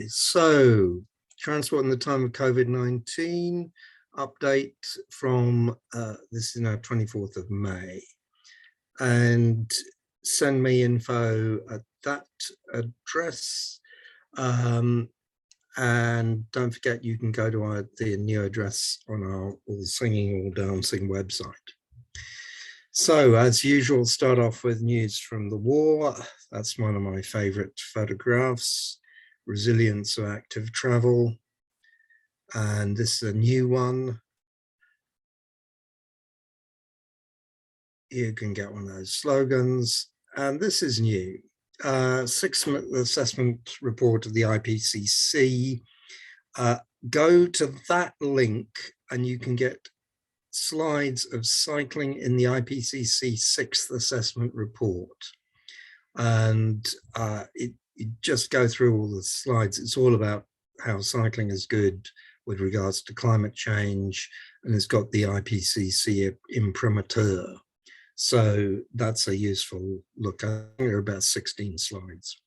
So, transport in the time of COVID-19, update from, this is now 24th of May. And send me info at that address. And don't forget, you can go to the new address on our All Singing, All Dancing website. So, as usual, start off with news from the war. That's one of my favorite photographs. Resilience of active travel. And this is a new one. You can get one of those slogans. And this is new. 6-month assessment report of the IPCC. Go to that link and you can get slides of cycling in the IPCC 6th assessment report. And you just go through all the slides. It's all about how cycling is good with regards to climate change, and it's got the IPCC imprimatur. So that's a useful look. I think there are about 16 slides.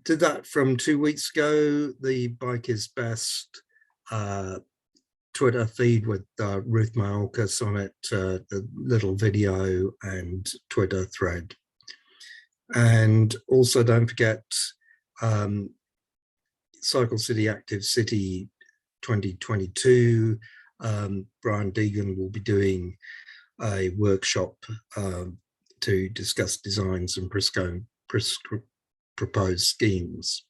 Did that from 2 weeks ago. The Bike is Best Twitter feed with Ruth Mayorcas on it, the little video and Twitter thread. And also don't forget Cycle City Active City 2022. Brian Deegan will be doing a workshop to discuss designs and proposed schemes.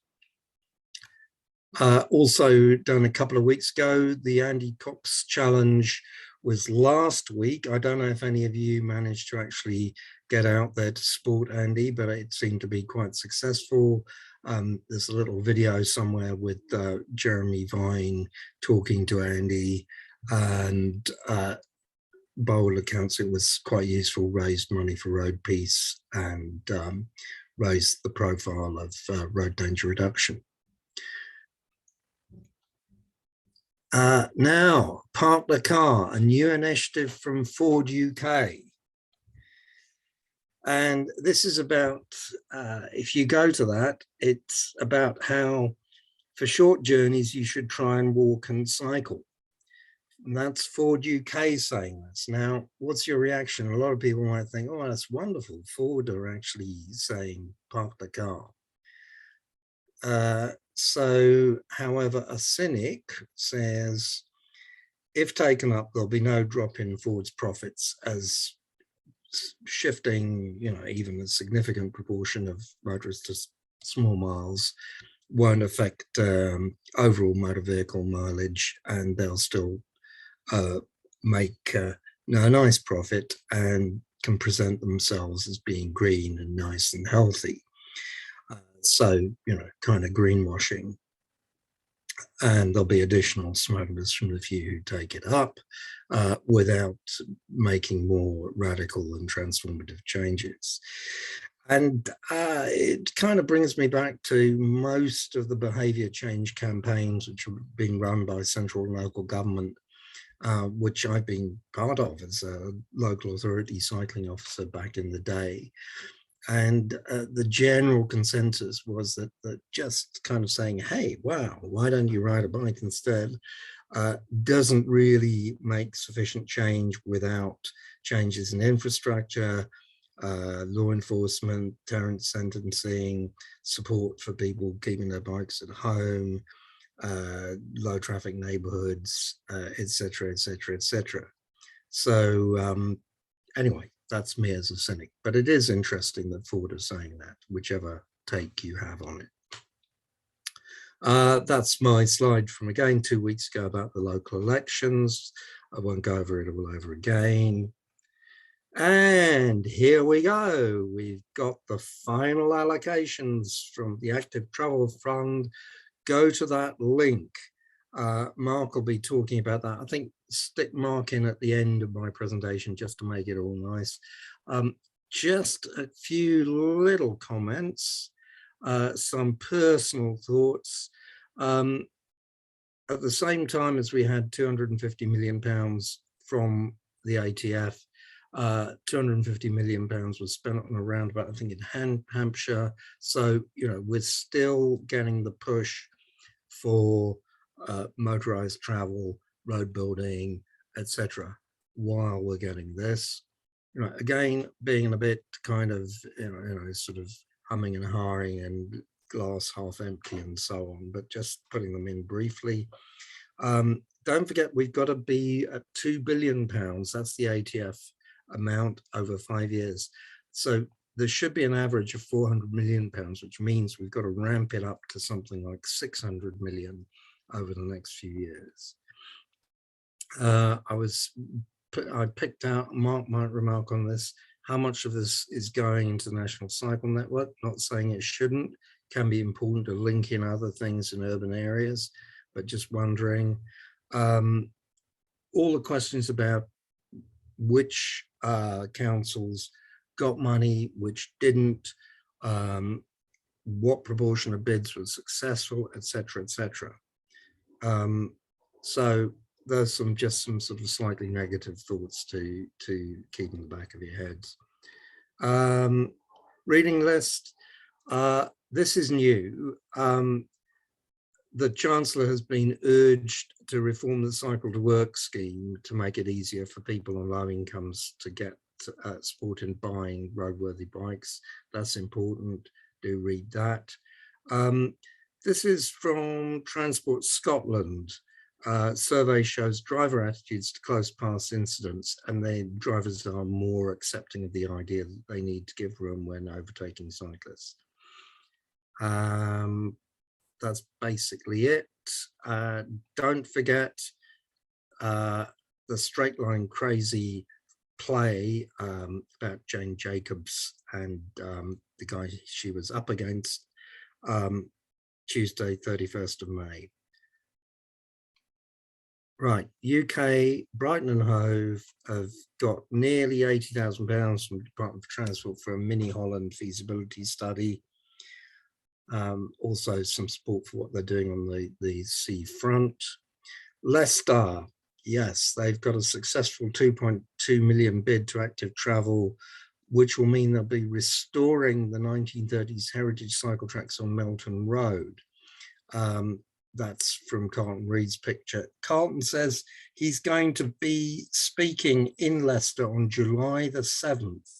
Also done a couple of weeks ago, the Andy Cox Challenge was last week. I don't know if any of you managed to actually get out there to support Andy, but it seemed to be quite successful. There's a little video somewhere with Jeremy Vine talking to Andy, and by all accounts it was quite useful, raised money for road peace and raised the profile of road danger reduction. Now, Park the Car, a new initiative from Ford UK. And this is about, if you go to that, it's about how for short journeys you should try and walk and cycle. And that's Ford UK saying this. Now, what's your reaction? A lot of people might think, oh, that's wonderful. Ford are actually saying park the car. So, however, a cynic says, if taken up, there'll be no drop in Ford's profits, as shifting, even a significant proportion of motorists to small miles won't affect overall motor vehicle mileage, and they'll still make a nice profit and can present themselves as being green and nice and healthy. So, kind of greenwashing. And there'll be additional smugglers from the few who take it up without making more radical and transformative changes. And it kind of brings me back to most of the behaviour change campaigns which are being run by central and local government, which I've been part of as a local authority cycling officer back in the day. And the general consensus was that just kind of saying, hey, wow, why don't you ride a bike instead, doesn't really make sufficient change without changes in infrastructure, law enforcement, deterrent sentencing, support for people keeping their bikes at home, low traffic neighborhoods, etc., etc., etc. So anyway, that's me as a cynic, but it is interesting that Ford is saying that, whichever take you have on it. That's my slide from, again, 2 weeks ago about the local elections. I won't go over it all over again. And here we go. We've got the final allocations from the Active Travel Fund. Go to that link. Mark will be talking about that. I think stick Mark in at the end of my presentation just to make it all nice. Just a few little comments, some personal thoughts. At the same time as we had £250 million from the ATF, £250 million was spent on a roundabout, I think, in Hampshire. So, you know, we're still getting the push for motorized travel, road building, etc., while we're getting this. You know, again, being a bit kind of, sort of humming and hawing and glass half empty and so on, but just putting them in briefly. Don't forget, we've got to be at £2 billion. That's the ATF amount over 5 years. So there should be an average of £400 million, which means we've got to ramp it up to something like 600 million over the next few years. I picked out, Mark might remark on this, how much of this is going into the National Cycle Network. Not saying it shouldn't, can be important to link in other things in urban areas, but just wondering. All the questions about which councils got money, which didn't, what proportion of bids were successful, etc., etc. So there's just some sort of slightly negative thoughts to keep in the back of your heads. Reading list. This is new. The Chancellor has been urged to reform the Cycle to Work scheme to make it easier for people on low incomes to get support in buying roadworthy bikes. That's important. Do read that. This is from Transport Scotland. Survey shows driver attitudes to close pass incidents, and drivers are more accepting of the idea that they need to give room when overtaking cyclists. That's basically it. Don't forget the Straight Line Crazy play about Jane Jacobs and the guy she was up against, Tuesday, 31st of May. Right, UK, Brighton and Hove have got nearly £80,000 from the Department for Transport for a mini Holland feasibility study. Also some support for what they're doing on the sea front. Leicester, yes, they've got a successful 2.2 million bid to active travel, which will mean they'll be restoring the 1930s heritage cycle tracks on Melton Road. That's from Carlton Reid's picture. Carlton says he's going to be speaking in Leicester on July the 7th.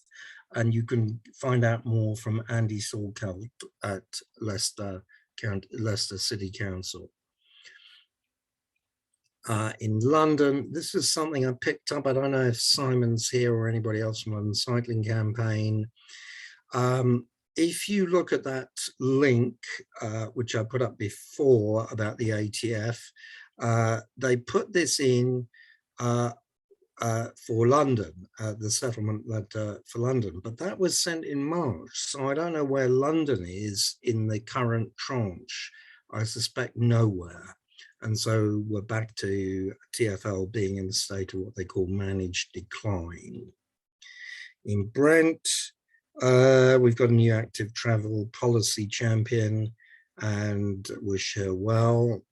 And you can find out more from Andy Salkeld at Leicester City Council. In London, this is something I picked up. I don't know if Simon's here or anybody else from London Cycling Campaign. If you look at that link, which I put up before about the ATF, they put this in for London, the settlement letter for London, but that was sent in March. So I don't know where London is in the current tranche. I suspect nowhere. And so we're back to TfL being in the state of what they call managed decline. In Brent, we've got a new active travel policy champion, and wish her well.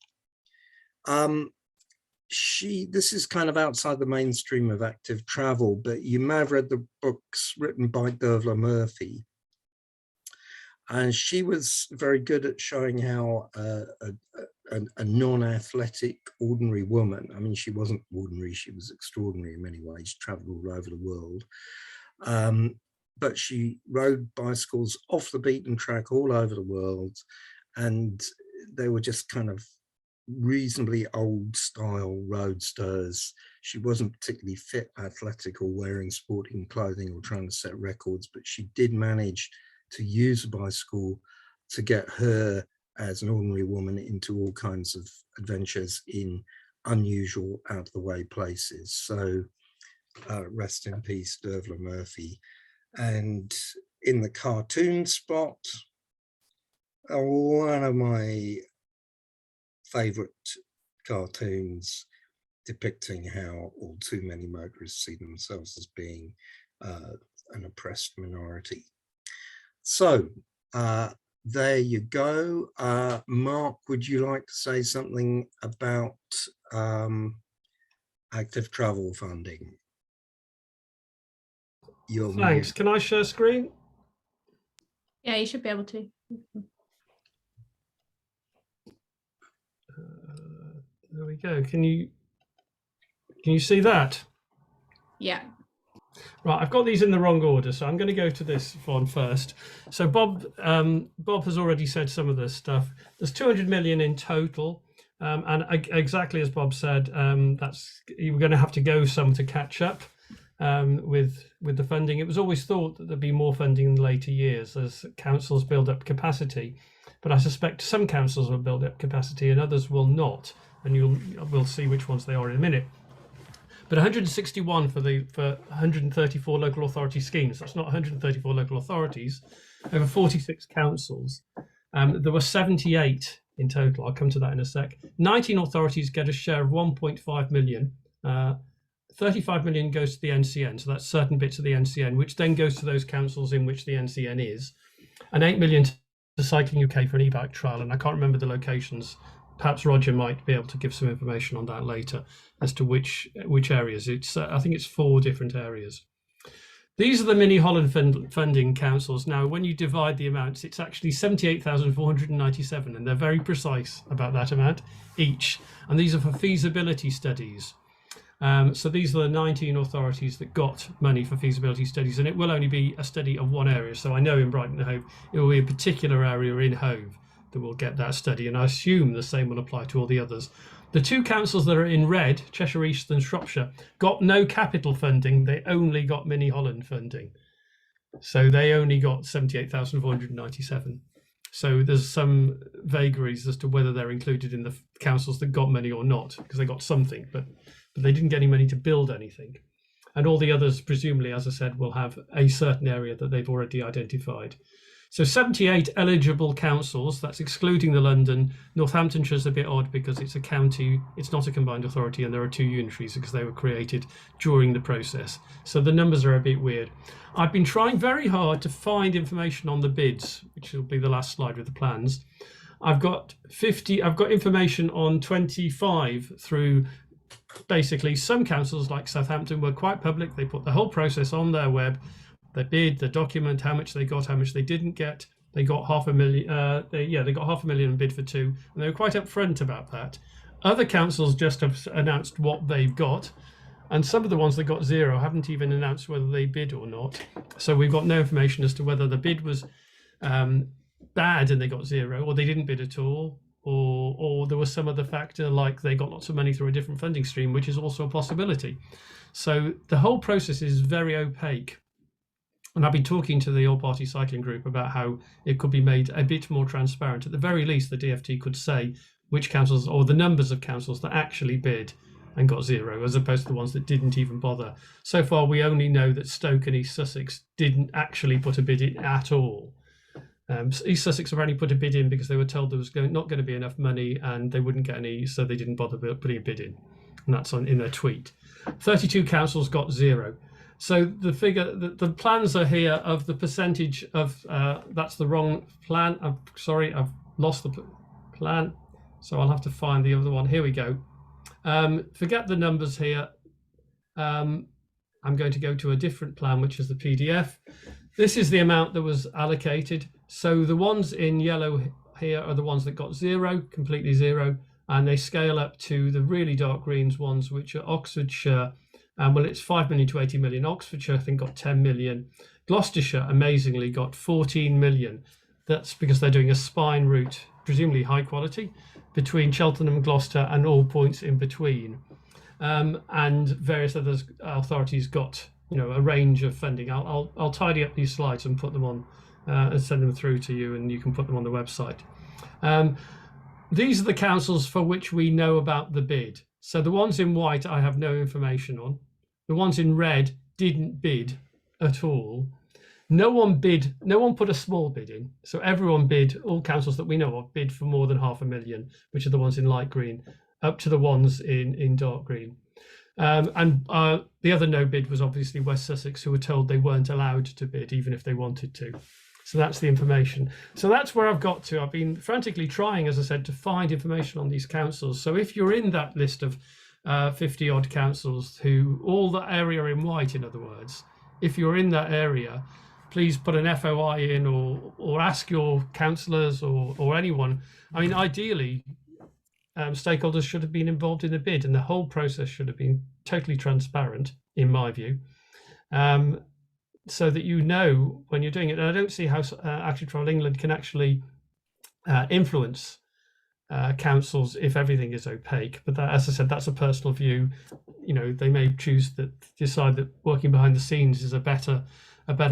This is kind of outside the mainstream of active travel, but you may have read the books written by Dervla Murphy. And she was very good at showing how a non-athletic, ordinary woman, I mean, she wasn't ordinary, she was extraordinary in many ways, she traveled all over the world. But she rode bicycles off the beaten track all over the world, and they were just kind of reasonably old style roadsters. She wasn't particularly fit, athletic, or wearing sporting clothing or trying to set records, but she did manage to use a bicycle to get her as an ordinary woman into all kinds of adventures in unusual, out of the way places. So rest in peace, Dervla Murphy. And in the cartoon spot, one of my favorite cartoons depicting how all too many motorists see themselves as being an oppressed minority. So there you go. Mark, would you like to say something about active travel funding? You're Thanks. mute. Can I share screen? Yeah, you should be able to. There we go. Can you see that? Yeah. Right, I've got these in the wrong order, so I'm going to go to this one first. So Bob has already said some of this stuff. There's 200 million in total, and exactly as Bob said, that's you're going to have to go some to catch up with the funding. It was always thought that there'd be more funding in the later years as councils build up capacity, but I suspect some councils will build up capacity and others will not, and we'll see which ones they are in a minute. But 161 for 134 local authority schemes. That's not 134 local authorities, over 46 councils. There were 78 in total. I'll come to that in a sec. 19 authorities get a share of 1.5 million. 35 million goes to the NCN, so that's certain bits of the NCN, which then goes to those councils in which the NCN is. And 8 million to Cycling UK for an e-bike trial, and I can't remember the locations. Perhaps Roger might be able to give some information on that later as to which areas. It's I think it's 4 different areas. These are the mini Holland funding councils. Now, when you divide the amounts, it's actually 78,497, and they're very precise about that amount each. And these are for feasibility studies. So these are the 19 authorities that got money for feasibility studies, and it will only be a study of one area. So I know in Brighton and Hove, it will be a particular area in Hove that will get that study, and I assume the same will apply to all the others. The 2 councils that are in red, Cheshire East and Shropshire, got no capital funding. They only got mini Holland funding. So they only got 78,497. So there's some vagaries as to whether they're included in the councils that got money or not, because they got something, but they didn't get any money to build anything. And all the others, presumably, as I said, will have a certain area that they've already identified. So 78 eligible councils, that's excluding the London. Northamptonshire's a bit odd because it's a county, it's not a combined authority, and there are 2 unitaries because they were created during the process. So the numbers are a bit weird. I've been trying very hard to find information on the bids, which will be the last slide with the plans. I've got information on 25 through basically some councils like Southampton were quite public. They put the whole process on their web. They bid, the document, how much they got, how much they didn't get. They got 500,000. They got 500,000 and bid for 2, and they were quite upfront about that. Other councils just have announced what they've got, and some of the ones that got 0 haven't even announced whether they bid or not. So we've got no information as to whether the bid was bad and they got 0, or they didn't bid at all, or there was some other factor like they got lots of money through a different funding stream, which is also a possibility. So the whole process is very opaque. And I've been talking to the all-party cycling group about how it could be made a bit more transparent. At the very least, the DFT could say which councils or the numbers of councils that actually bid and got 0, as opposed to the ones that didn't even bother. So far, we only know that Stoke and East Sussex didn't actually put a bid in at all. East Sussex apparently put a bid in because they were told there was not going to be enough money and they wouldn't get any, so they didn't bother putting a bid in. And that's in their tweet. 32 councils got 0. So the figure, the plans are here of the percentage of, that's the wrong plan. I'm sorry, I've lost the plan. So I'll have to find the other one. Here we go. Forget the numbers here. I'm going to go to a different plan, which is the PDF. This is the amount that was allocated. So the ones in yellow here are the ones that got 0, completely 0. And they scale up to the really dark greens ones, which are Oxfordshire. Well, it's 5 million to 80 million. Oxfordshire, I think, got 10 million. Gloucestershire, amazingly, got 14 million. That's because they're doing a spine route, presumably high quality, between Cheltenham and Gloucester and all points in between. And various other authorities got, a range of funding. I'll tidy up these slides and put them on and send them through to you, and you can put them on the website. These are the councils for which we know about the bid. So the ones in white, I have no information on. The ones in red didn't bid at all. No one put a small bid in. So everyone bid, all councils that we know of bid for more than 500,000, which are the ones in light green, up to the ones in dark green. And the other no bid was obviously West Sussex, who were told they weren't allowed to bid, even if they wanted to. So that's the information. So that's where I've got to. I've been frantically trying, as I said, to find information on these councils. So if you're in that list of 50 odd councils who all the area in white, in other words, if you're in that area, please put an FOI in, or ask your councillors or anyone. I mean, ideally, stakeholders should have been involved in the bid, and the whole process should have been totally transparent, in my view, so that you know when you're doing it. And I don't see how Active Travel England can actually influence councils if everything is opaque. But that, as I said, that's a personal view. You know, they may decide that working behind the scenes is a better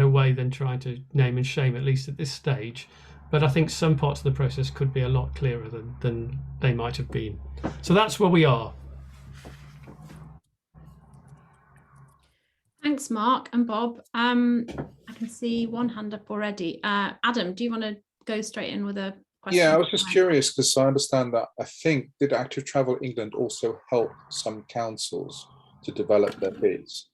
way than trying to name and shame, at least at this stage. But I think some parts of the process could be a lot clearer than they might have been. So that's where we are. Thanks, Mark and Bob. I can see one hand up already. Adam, do you want to go straight in with a question? Yeah, I was just curious because I understand that did Active Travel England also help some councils to develop their bids?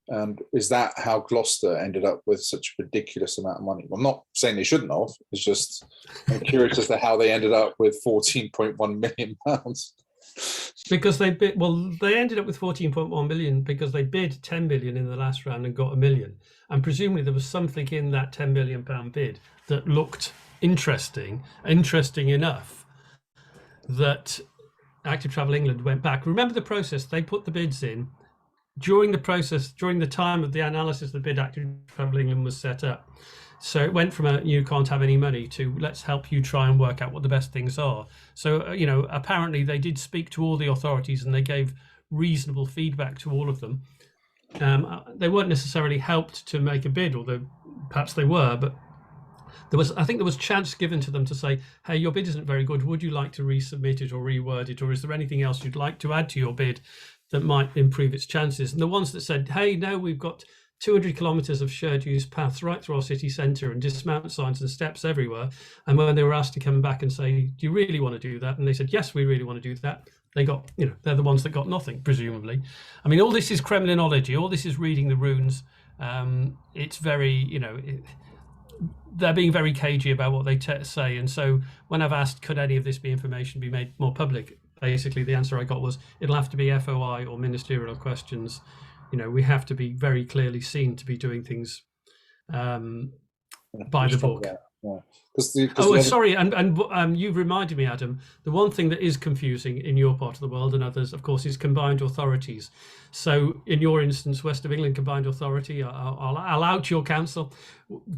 And is that how Gloucester ended up with such a ridiculous amount of money? Well, I'm not saying they shouldn't have. It's just I'm curious as to how they ended up with £14.1 million. Because they bid, well, they ended up with 14.1 million because they bid 10 million in the last round and got a million. And presumably there was something in that £10 million bid that looked interesting enough that Active Travel England went back. Remember the process, they put the bids in. During the time of the analysis, the bid, Active Travel England was set up. So it went from a you can't have any money to let's help you try and work out what the best things are. So, apparently they did speak to all the authorities and they gave reasonable feedback to all of them. They weren't necessarily helped to make a bid, although perhaps they were, but I think there was chance given to them to say, hey, your bid isn't very good. Would you like to resubmit it or reword it? Or is there anything else you'd like to add to your bid that might improve its chances? And the ones that said, hey, no, we've got 200 kilometres of shared use paths right through our city centre and dismount signs and steps everywhere. And when they were asked to come back and say, do you really want to do that? And they said, yes, we really want to do that. They got, they're the ones that got nothing, presumably. I mean, all this is Kremlinology. All this is reading the runes. It's very, they're being very cagey about what they say. And so when I've asked, could any of this information be made more public? Basically, the answer I got was, it'll have to be FOI or ministerial questions. We have to be very clearly seen to be doing things by the book. Yeah. Sorry, and you've reminded me, Adam, the one thing that is confusing in your part of the world and others, of course, is combined authorities. So in your instance, West of England Combined Authority, I'll out your council,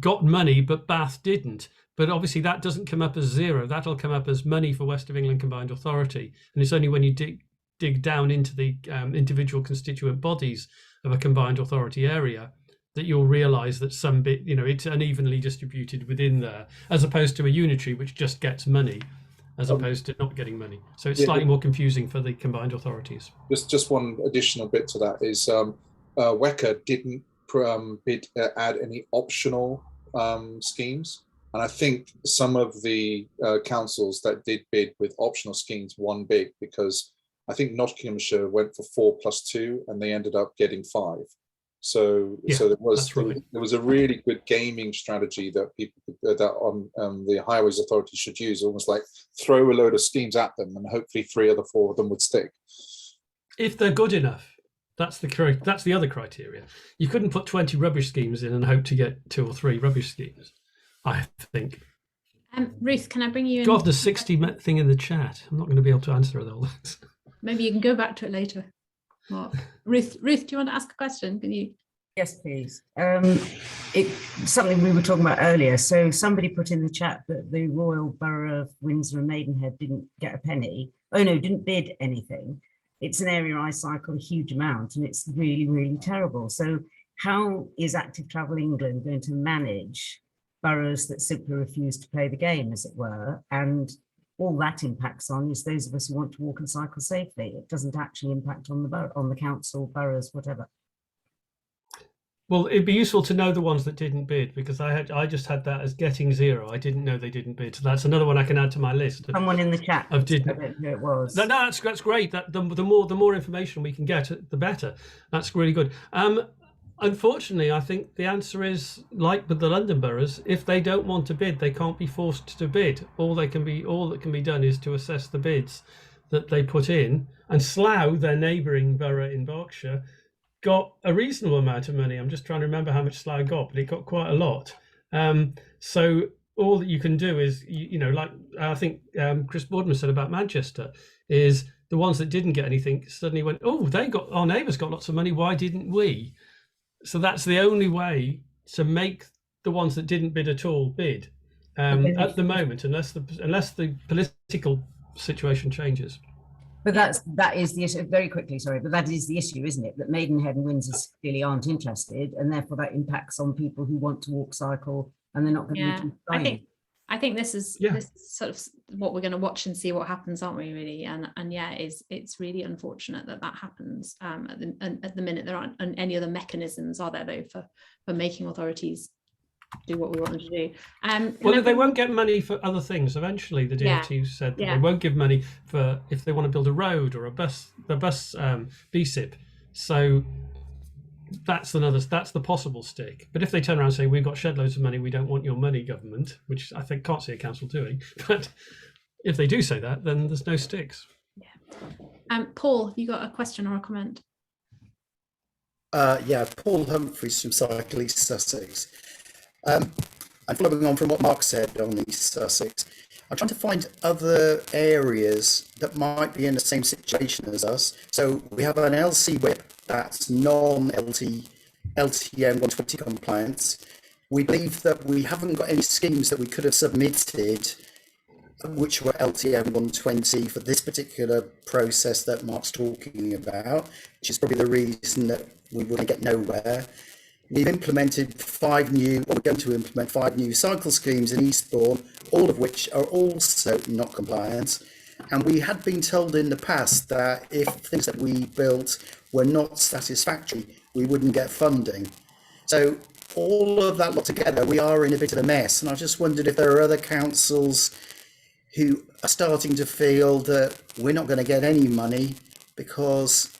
got money, but Bath didn't. But obviously that doesn't come up as zero. That'll come up as money for West of England Combined Authority. And it's only when you dig down into the individual constituent bodies of a combined authority area that you'll realise that some bit, it's unevenly distributed within there, as opposed to a unitary which just gets money, as opposed to not getting money. So it's slightly more confusing for the combined authorities. Just one additional bit to that is WECA didn't add any optional schemes. And I think some of the councils that did bid with optional schemes won big, because I think Nottinghamshire went for 4+2 and they ended up getting 5. So there was a really good gaming strategy that the Highways Authority should use, almost like throw a load of schemes at them and hopefully 3 or 4 of them would stick. If they're good enough. That's the other criteria. You couldn't put 20 rubbish schemes in and hope to get 2 or 3 rubbish schemes, I think. Ruth, can I bring you in? God, the 60 thing in the chat. I'm not going to be able to answer all that. Maybe you can go back to it later. Ruth, do you want to ask a question? Can you? Yes, please. It's something we were talking about earlier. So somebody put in the chat that the Royal Borough of Windsor and Maidenhead didn't get a penny. Oh no, didn't bid anything. It's an area I cycle a huge amount and it's really, really terrible. So how is Active Travel England going to manage boroughs that simply refuse to play the game, as it were? And all that impacts on is those of us who want to walk and cycle safely. It doesn't actually impact on the borough, on the council, boroughs, whatever. Well, it'd be useful to know the ones that didn't bid, because I just had that as getting 0. I didn't know they didn't bid. So that's another one I can add to my list. Someone in the chat. I don't know who it was. No, that's great. That the more information we can get, the better. That's really good. Unfortunately, I think the answer is, like with the London boroughs, if they don't want to bid, they can't be forced to bid. All that can be done is to assess the bids that they put in, and Slough, their neighbouring borough in Berkshire, got a reasonable amount of money. I'm just trying to remember how much Slough got, but it got quite a lot. So all that you can do is, like I think Chris Boardman said about Manchester, is the ones that didn't get anything suddenly went, oh, our neighbours got lots of money, why didn't we? So that's the only way to make the ones that didn't bid at all bid at the moment, unless the political situation changes. But that is the issue. Very quickly, sorry, but that is the issue, isn't it? That Maidenhead and Windsor clearly aren't interested, and therefore that impacts on people who want to walk, cycle, and they're not going to be trying. I think this is sort of what we're going to watch and see what happens, aren't we? Really, and it's really unfortunate that happens. At the minute, there aren't any other mechanisms, are there, though, for making authorities do what we want them to do. Well, they won't get money for other things. Eventually, the DfT said that they won't give money for if they want to build a road or the bus BSIP. So that's the possible stick. But if they turn around and say, we've got shed loads of money, we don't want your money, government, which I think can't see a council doing, but if they do say that, then there's no sticks. Paul, you got a question or a comment? Paul Humphreys from Cycle East Sussex. And following on from what Mark said on East Sussex, I'm trying to find other areas that might be in the same situation as us. So we have an LC whip that's non-LTM 120 compliance. We believe that we haven't got any schemes that we could have submitted which were LTM 120 for this particular process that Mark's talking about, which is probably the reason that we wouldn't get nowhere. We've implemented we're going to implement 5 new cycle schemes in Eastbourne, all of which are also not compliant. And we had been told in the past that if things that we built were not satisfactory, we wouldn't get funding. So all of that lot together, we are in a bit of a mess. And I just wondered if there are other councils who are starting to feel that we're not going to get any money because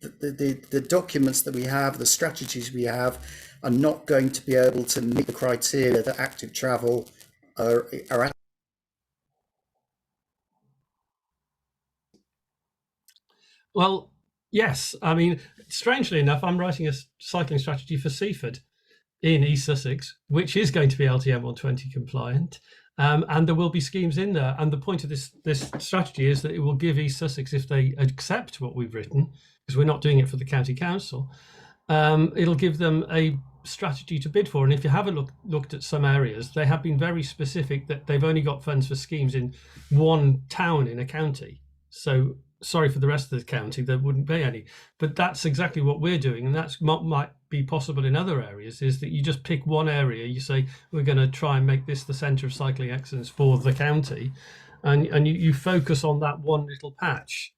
the documents that we have, the strategies we have, are not going to be able to meet the criteria that active travel are at. Well, yes. I mean, strangely enough, I'm writing a cycling strategy for Seaford in East Sussex, which is going to be LTM 120 compliant. And there will be schemes in there. And the point of this strategy is that it will give East Sussex, if they accept what we've written, because we're not doing it for the county council, it'll give them a strategy to bid for. And if you haven't looked at some areas, they have been very specific that they've only got funds for schemes in one town in a county. So sorry for the rest of the county, there wouldn't be any. But that's exactly what we're doing. And that's what might be possible in other areas, is that you just pick one area, you say, we're going to try and make this the centre of cycling excellence for the county. And you focus on that one little patch.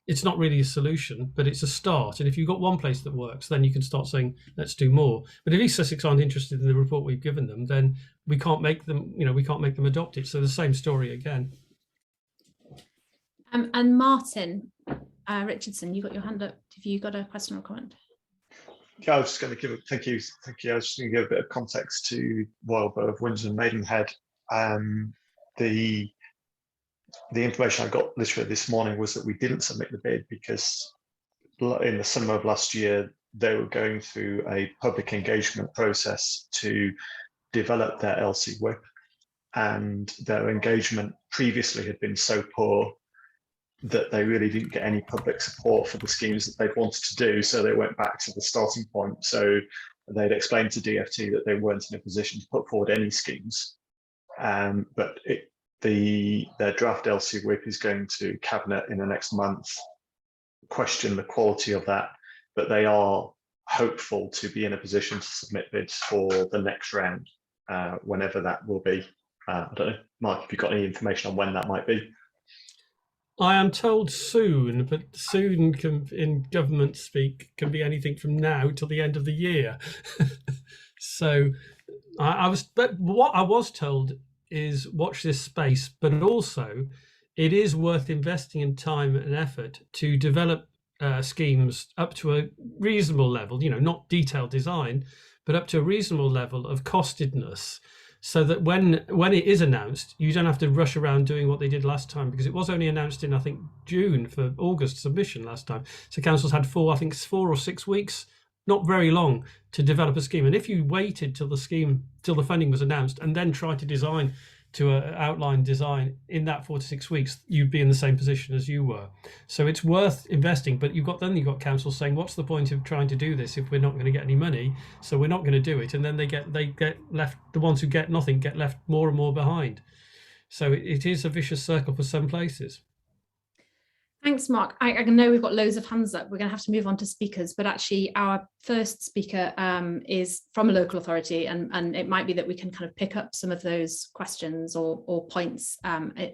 It's not really a solution, but it's a start. And if you've got one place that works, then you can start saying, let's do more. But if East Sussex aren't interested in the report we've given them, then we can't make them, we can't make them adopt it. So the same story again. And Martin Richardson, you got your hand up. Have you got a question or comment? Yeah, I was just going to give thank you. I was just going to give a bit of context to Royal Borough of Windsor and Maidenhead. The information I got literally this morning was that we didn't submit the bid because in the summer of last year, they were going through a public engagement process to develop their LC whip, and their engagement previously had been so poor that they really didn't get any public support for the schemes that they'd wanted to do. So they went back to the starting point. So they'd explained to DfT that they weren't in a position to put forward any schemes. But their draft LC whip is going to Cabinet in the next month, question the quality of that, but they are hopeful to be in a position to submit bids for the next round, whenever that will be. I don't know, Mark, if you've got any information on when that might be. I am told soon, but soon in government speak can be anything from now till the end of the year. So but what I was told is watch this space, but also it is worth investing in time and effort to develop schemes up to a reasonable level, not detailed design, but up to a reasonable level of costedness, so that when it is announced, you don't have to rush around doing what they did last time, because it was only announced in, I think, June for August submission last time. So councils had 4 or 6 weeks, not very long, to develop a scheme. And if you waited till the funding was announced and then tried to design to outline design in that 4 to 6 weeks, you'd be in the same position as you were. So it's worth investing, but you've got councils saying, what's the point of trying to do this if we're not going to get any money? So we're not going to do it. And then they get left, the ones who get nothing get left more and more behind. So it is a vicious circle for some places. Thanks, Mark. I know we've got loads of hands up. We're going to have to move on to speakers, but actually our first speaker is from a local authority, and it might be that we can kind of pick up some of those questions or points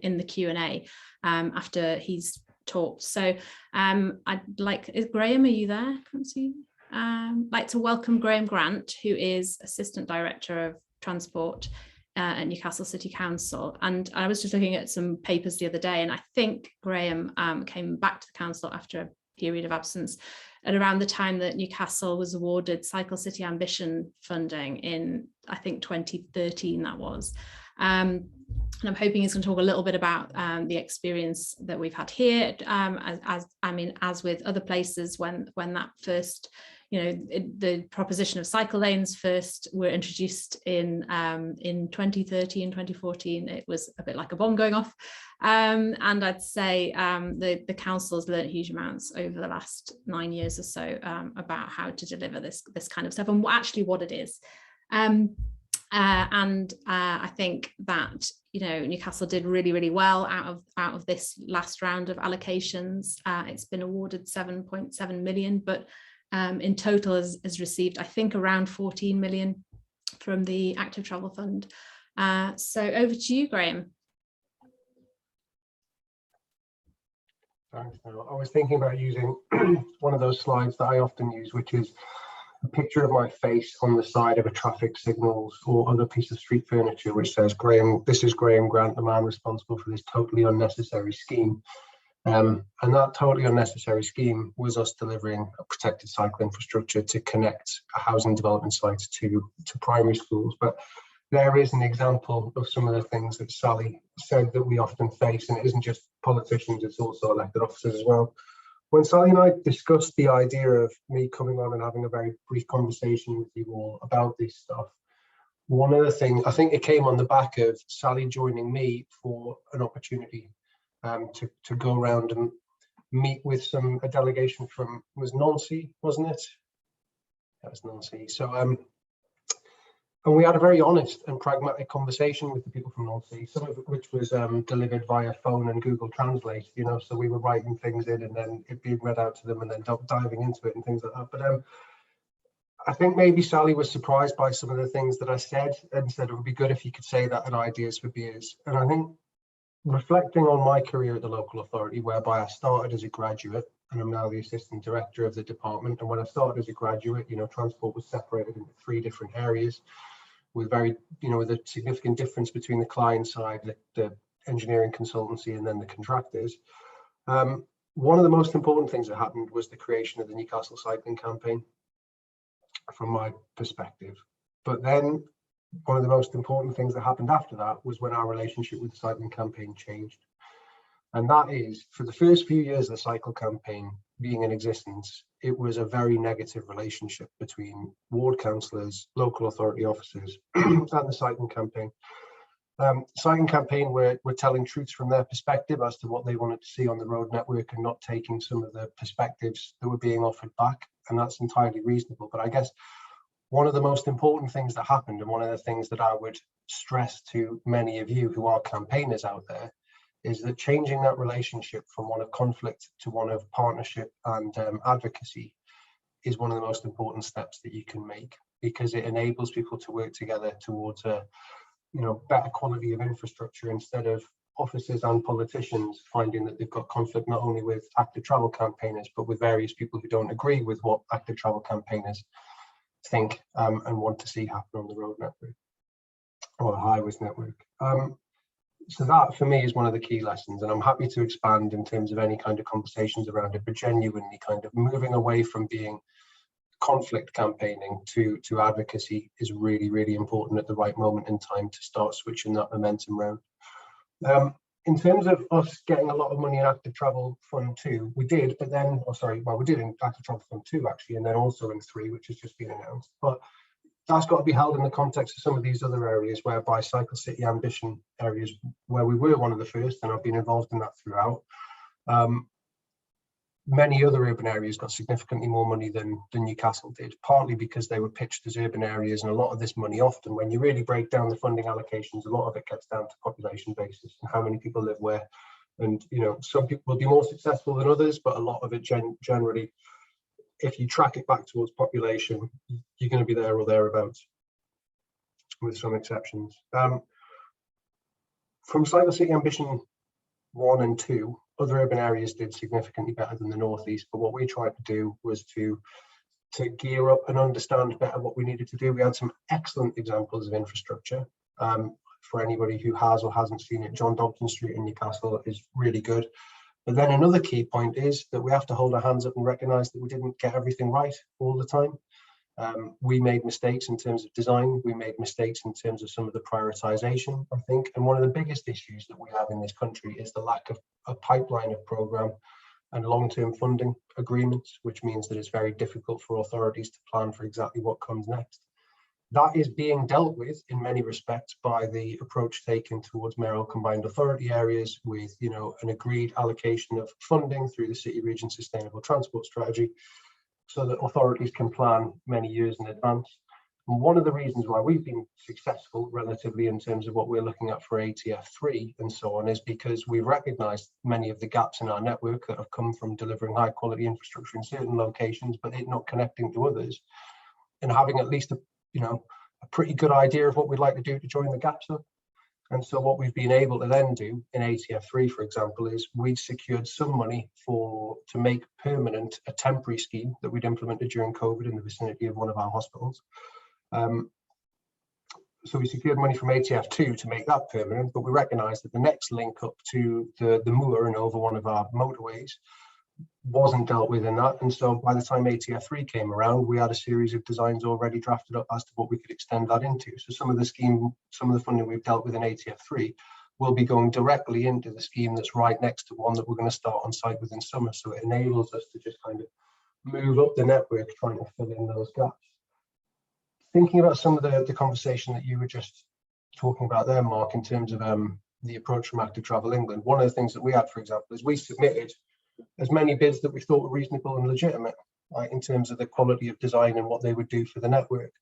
in the Q&A after he's talked. So I'd like, Graham, are you there? Can't see. Like to welcome Graham Grant, who is Assistant Director of Transport at Newcastle City Council. And I was just looking at some papers the other day, and I think Graham came back to the council after a period of absence at around the time that Newcastle was awarded Cycle City Ambition funding in, I think, 2013 that was. And I'm hoping he's going to talk a little bit about the experience that we've had here, as with other places when that first, the proposition of cycle lanes first were introduced in 2013, 2014. It was a bit like a bomb going off. And I'd say the council's learned huge amounts over the last 9 years or so about how to deliver this kind of stuff and actually what it is. I think that Newcastle did really, really well out of this last round of allocations. It's been awarded 7.7 million, but in total has received, I think, around 14 million from the Active Travel Fund. So over to you, Graham. Thanks, Neil. I was thinking about using one of those slides that I often use, which is a picture of my face on the side of a traffic signals or other piece of street furniture, which says, "Graham, this is Graham Grant, the man responsible for this totally unnecessary scheme." And that totally unnecessary scheme was us delivering a protected cycle infrastructure to connect a housing development site to primary schools. But there is an example of some of the things that Sally said that we often face, and it isn't just politicians, it's also elected officers as well. When Sally and I discussed the idea of me coming on and having a very brief conversation with you all about this stuff, one of the things, I think it came on the back of Sally joining me for an opportunity to go around and meet with a delegation from, was Nancy, wasn't it? That was Nancy. So, and we had a very honest and pragmatic conversation with the people from Nancy, some of it which was delivered via phone and Google Translate, so we were writing things in and then it being read out to them and then diving into it and things like that. But I think maybe Sally was surprised by some of the things that I said and said it would be good if you could say that at Ideas for Beers. And I think reflecting on my career at the local authority, whereby I started as a graduate and I'm now the assistant director of the department. And when I started as a graduate, transport was separated into 3 different areas with with a significant difference between the client side, the engineering consultancy, and then the contractors. One of the most important things that happened was the creation of the Newcastle Cycling Campaign, from my perspective. But then one of the most important things that happened after that was when our relationship with the cycling campaign changed. And that is, for the first few years of the cycle campaign being in existence, it was a very negative relationship between ward councillors, local authority officers, and the cycling campaign. Cycling campaign were telling truths from their perspective as to what they wanted to see on the road network and not taking some of the perspectives that were being offered back. And that's entirely reasonable. But I guess one of the most important things that happened, and one of the things that I would stress to many of you who are campaigners out there, is that changing that relationship from one of conflict to one of partnership and advocacy is one of the most important steps that you can make, because it enables people to work together towards a better quality of infrastructure, instead of officers and politicians finding that they've got conflict not only with active travel campaigners but with various people who don't agree with what active travel campaigners think and want to see happen on the road network or the highways network. So that for me is one of the key lessons, and I'm happy to expand in terms of any kind of conversations around it, but genuinely kind of moving away from being conflict campaigning to advocacy is really, really important at the right moment in time to start switching that momentum around. In terms of us getting a lot of money in Active Travel Fund 2, we did, but then, we did in Active Travel Fund 2 actually, and then also in 3, which has just been announced. But that's got to be held in the context of some of these other areas whereby Cycle City Ambition areas, where we were one of the first, and I've been involved in that throughout. Many other urban areas got significantly more money than Newcastle did, partly because they were pitched as urban areas, and a lot of this money, often when you really break down the funding allocations, a lot of it gets down to population basis and how many people live where. And some people will be more successful than others, but a lot of it generally, if you track it back towards population, you're going to be there or thereabouts, with some exceptions. From Cycle City Ambition 1 and 2, other urban areas did significantly better than the Northeast, but what we tried to do was to gear up and understand better what we needed to do. We had some excellent examples of infrastructure. For anybody who has or hasn't seen it, John Dobson Street in Newcastle is really good. But then another key point is that we have to hold our hands up and recognise that we didn't get everything right all the time. We made mistakes in terms of design. We made mistakes in terms of some of the prioritization, I think. And one of the biggest issues that we have in this country is the lack of a pipeline of programme and long-term funding agreements, which means that it's very difficult for authorities to plan for exactly what comes next. That is being dealt with in many respects by the approach taken towards mayoral combined authority areas with, an agreed allocation of funding through the City Region Sustainable Transport Strategy, so that authorities can plan many years in advance. And one of the reasons why we've been successful relatively in terms of what we're looking at for ATF3 and so on is because we've recognised many of the gaps in our network that have come from delivering high quality infrastructure in certain locations, but it not connecting to others, and having at least a pretty good idea of what we'd like to do to join the gaps up. And so what we've been able to then do in ATF3, for example, is we'd secured some money to make permanent a temporary scheme that we'd implemented during COVID in the vicinity of one of our hospitals. So we secured money from ATF2 to make that permanent, but we recognised that the next link up to the moor and over one of our motorways wasn't dealt with in that. And so by the time ATF3 came around, we had a series of designs already drafted up as to what we could extend that into. So some of the funding we've dealt with in ATF3 will be going directly into the scheme that's right next to one that we're going to start on site within summer. So it enables us to just kind of move up the network, trying to fill in those gaps. Thinking about some of the conversation that you were just talking about there, Mark, in terms of the approach from Active Travel England, one of the things that we had, for example, is we submitted as many bids that we thought were reasonable and legitimate, right, in terms of the quality of design and what they would do for the network.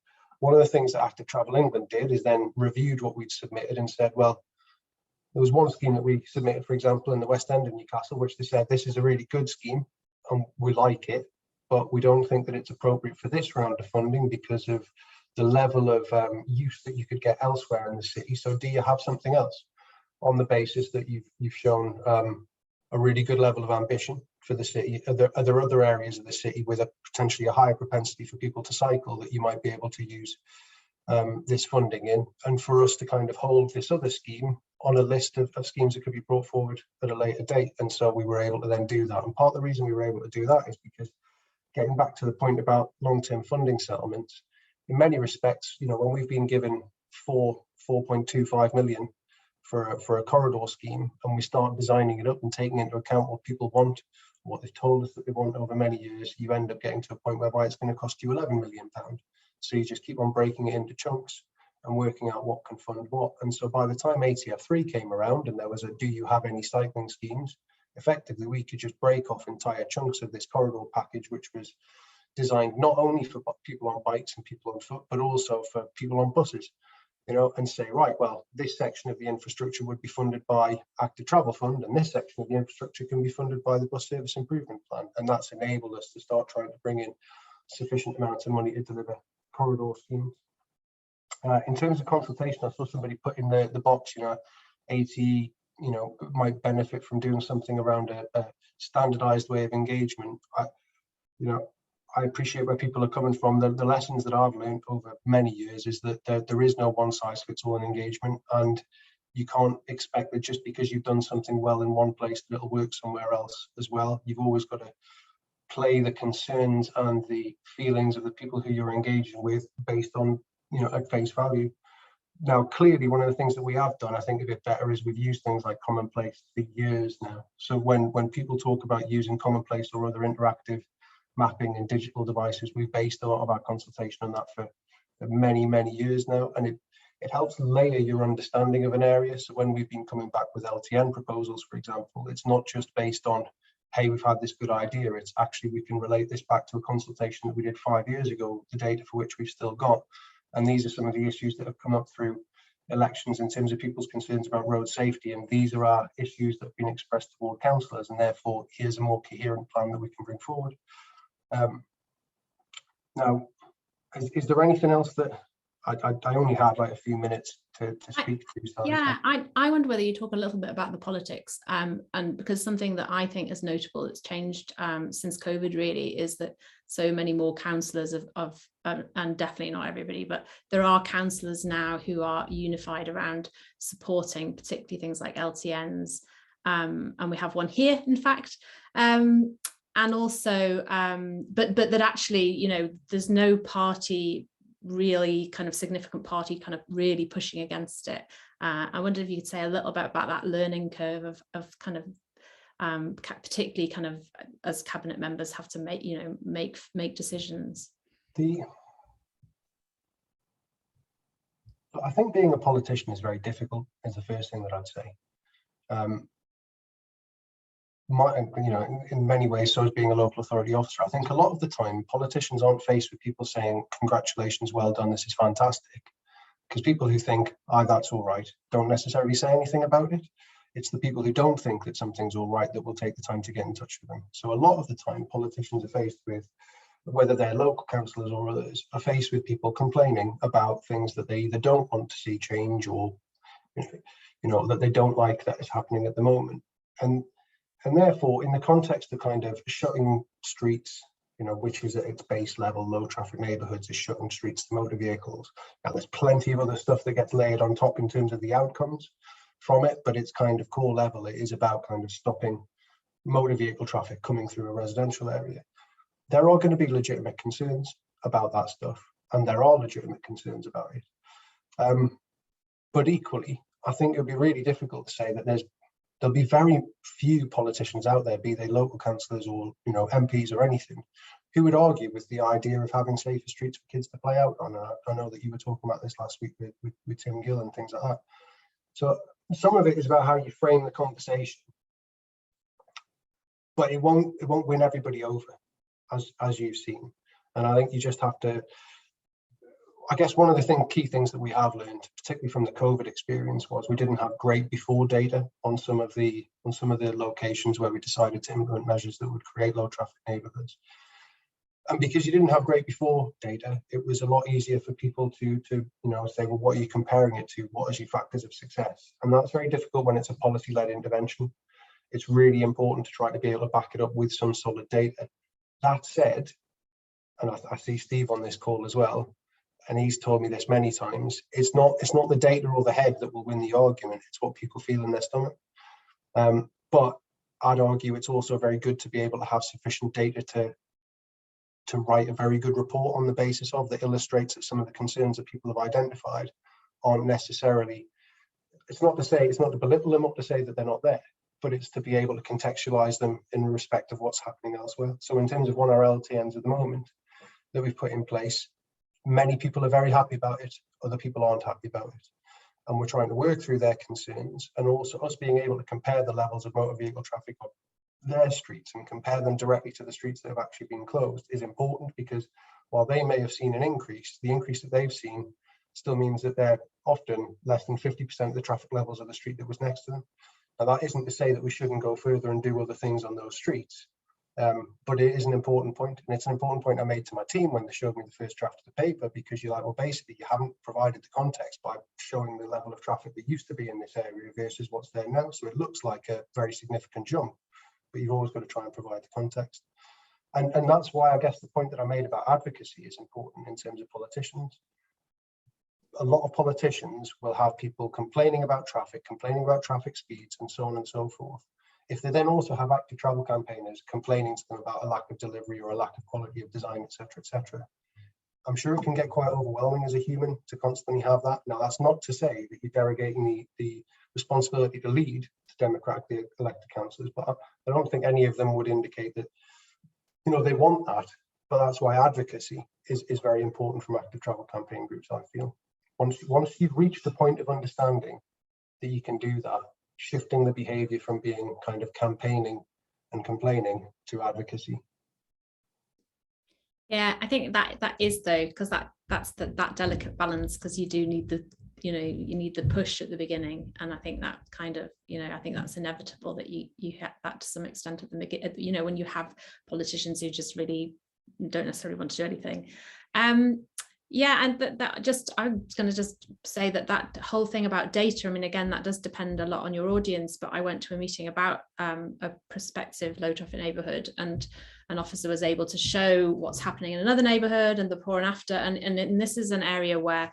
One of the things that Active Travel England did is then reviewed what we'd submitted and said, well, there was one scheme that we submitted, for example, in the West End of Newcastle, which they said, this is a really good scheme and we like it, but we don't think that it's appropriate for this round of funding because of the level of use that you could get elsewhere in the city. So do you have something else on the basis that you've shown a really good level of ambition for the city? Are there other areas of the city with potentially a higher propensity for people to cycle that you might be able to use this funding in? And for us to kind of hold this other scheme on a list of schemes that could be brought forward at a later date. And so we were able to then do that. And part of the reason we were able to do that is because, getting back to the point about long-term funding settlements, in many respects, when we've been given 4.25 million for a corridor scheme, and we start designing it up and taking into account what people want, what they've told us that they want over many years, you end up getting to a point whereby it's going to cost you £11 million. So you just keep on breaking it into chunks and working out what can fund what. And so by the time ATF3 came around and there was a do you have any cycling schemes, effectively we could just break off entire chunks of this corridor package, which was designed not only for people on bikes and people on foot, but also for people on buses, and say, right, well, this section of the infrastructure would be funded by Active Travel Fund, and this section of the infrastructure can be funded by the Bus Service Improvement Plan. And that's enabled us to start trying to bring in sufficient amounts of money to deliver corridor schemes. In terms of consultation, I saw somebody put in the box, ATE, might benefit from doing something around a standardized way of engagement. I appreciate where people are coming from. The lessons that I've learned over many years is that there is no one size fits all in engagement, and you can't expect that just because you've done something well in one place that it'll work somewhere else as well. You've always got to play the concerns and the feelings of the people who you're engaging with based on, you know, at face value. Now, clearly, one of the things that we have done, I think, a bit better is we've used things like commonplace for years now. So when people talk about using commonplace or other interactive mapping and digital devices, we've based a lot of our consultation on that for many, many years now. And it helps layer your understanding of an area. So when we've been coming back with LTN proposals, for example, it's not just based on, hey, we've had this good idea. It's actually, we can relate this back to a consultation that we did 5 years ago, the data for which we've still got. And these are some of the issues that have come up through elections in terms of people's concerns about road safety. And these are our issues that have been expressed toward councillors. And therefore, here's a more coherent plan that we can bring forward. Now, is there anything else that I only had like a few minutes to speak to? So yeah, I wonder whether you talk a little bit about the politics, and because something that I think is notable that's changed since COVID really is that so many more councillors and definitely not everybody, but there are councillors now who are unified around supporting particularly things like LTNs, and we have one here, in fact. And also, but that actually, you know, there's no party, really kind of significant party kind of really pushing against it. I wonder if you could say a little bit about that learning curve of kind of, particularly kind of as cabinet members have to make, you know, make decisions. I think being a politician is very difficult, is the first thing that I'd say. You know, in many ways, so is being a local authority officer. I think a lot of the time politicians aren't faced with people saying, congratulations, well done, this is fantastic. Because people who think, that's all right, don't necessarily say anything about it. It's the people who don't think that something's all right that will take the time to get in touch with them. So a lot of the time, politicians are faced with, whether they're local councillors or others, are faced with people complaining about things that they either don't want to see change or, you know, that they don't like that is happening at the moment. And therefore, in the context of kind of shutting streets, you know, which is at its base level, low traffic neighbourhoods is shutting streets to motor vehicles. Now, there's plenty of other stuff that gets layered on top in terms of the outcomes from it, but it's kind of core level. It is about kind of stopping motor vehicle traffic coming through a residential area. There are going to be legitimate concerns about that stuff, and there are legitimate concerns about it. But equally, I think it would be really difficult to say that there'll be very few politicians out there, be they local councillors or, you know, MPs or anything, who would argue with the idea of having safer streets for kids to play out on. I know that you were talking about this last week with Tim Gill and things like that. So some of it is about how you frame the conversation, but it won't win everybody over, as you've seen. And I think you just have to, I guess one of the key things that we have learned, particularly from the COVID experience, was we didn't have great before data on some of the locations where we decided to implement measures that would create low traffic neighbourhoods. And because you didn't have great before data, it was a lot easier for people to you know, say, well, what are you comparing it to? What is your factors of success? And that's very difficult when it's a policy-led intervention. It's really important to try to be able to back it up with some solid data. That said, and I see Steve on this call as well, and he's told me this many times, it's not the data or the head that will win the argument, it's what people feel in their stomach. But I'd argue it's also very good to be able to have sufficient data to write a very good report on the basis of that illustrates that some of the concerns that people have identified aren't necessarily, it's not to belittle them, not to say that they're not there, but it's to be able to contextualize them in respect of what's happening elsewhere. So in terms of one of our LTNs at the moment that we've put in place, many people are very happy about it, other people aren't happy about it. And we're trying to work through their concerns, and also us being able to compare the levels of motor vehicle traffic on their streets and compare them directly to the streets that have actually been closed is important, because while they may have seen an increase, the increase that they've seen still means that they're often less than 50% of the traffic levels of the street that was next to them. Now, that isn't to say that we shouldn't go further and do other things on those streets. But it is an important point, and it's an important point I made to my team when they showed me the first draft of the paper, because you're like, well, basically you haven't provided the context by showing the level of traffic that used to be in this area versus what's there now. So it looks like a very significant jump, but you've always got to try and provide the context. And that's why I guess the point that I made about advocacy is important in terms of politicians. A lot of politicians will have people complaining about traffic speeds and so on and so forth, If they then also have active travel campaigners complaining to them about a lack of delivery or a lack of quality of design, etc., I'm sure it can get quite overwhelming as a human to constantly have that. Now, that's not to say that you're derogating the responsibility to lead to democratically elected councillors, but I don't think any of them would indicate that, you know, they want that. But that's why advocacy is very important from active travel campaign groups, I feel. Once you've reached the point of understanding that you can do that, shifting the behaviour from being kind of campaigning and complaining to advocacy. Yeah, I think that is though, because that's that delicate balance, because you do need the, you know, you need the push at the beginning, and I think that kind of, you know, I think that's inevitable that you have that to some extent at the beginning, you know, when you have politicians who just really don't necessarily want to do anything. Yeah, and that just, I'm going to just say that whole thing about data, I mean, again, that does depend a lot on your audience, but I went to a meeting about a prospective low traffic neighbourhood, and an officer was able to show what's happening in another neighbourhood and the before and after, and this is an area where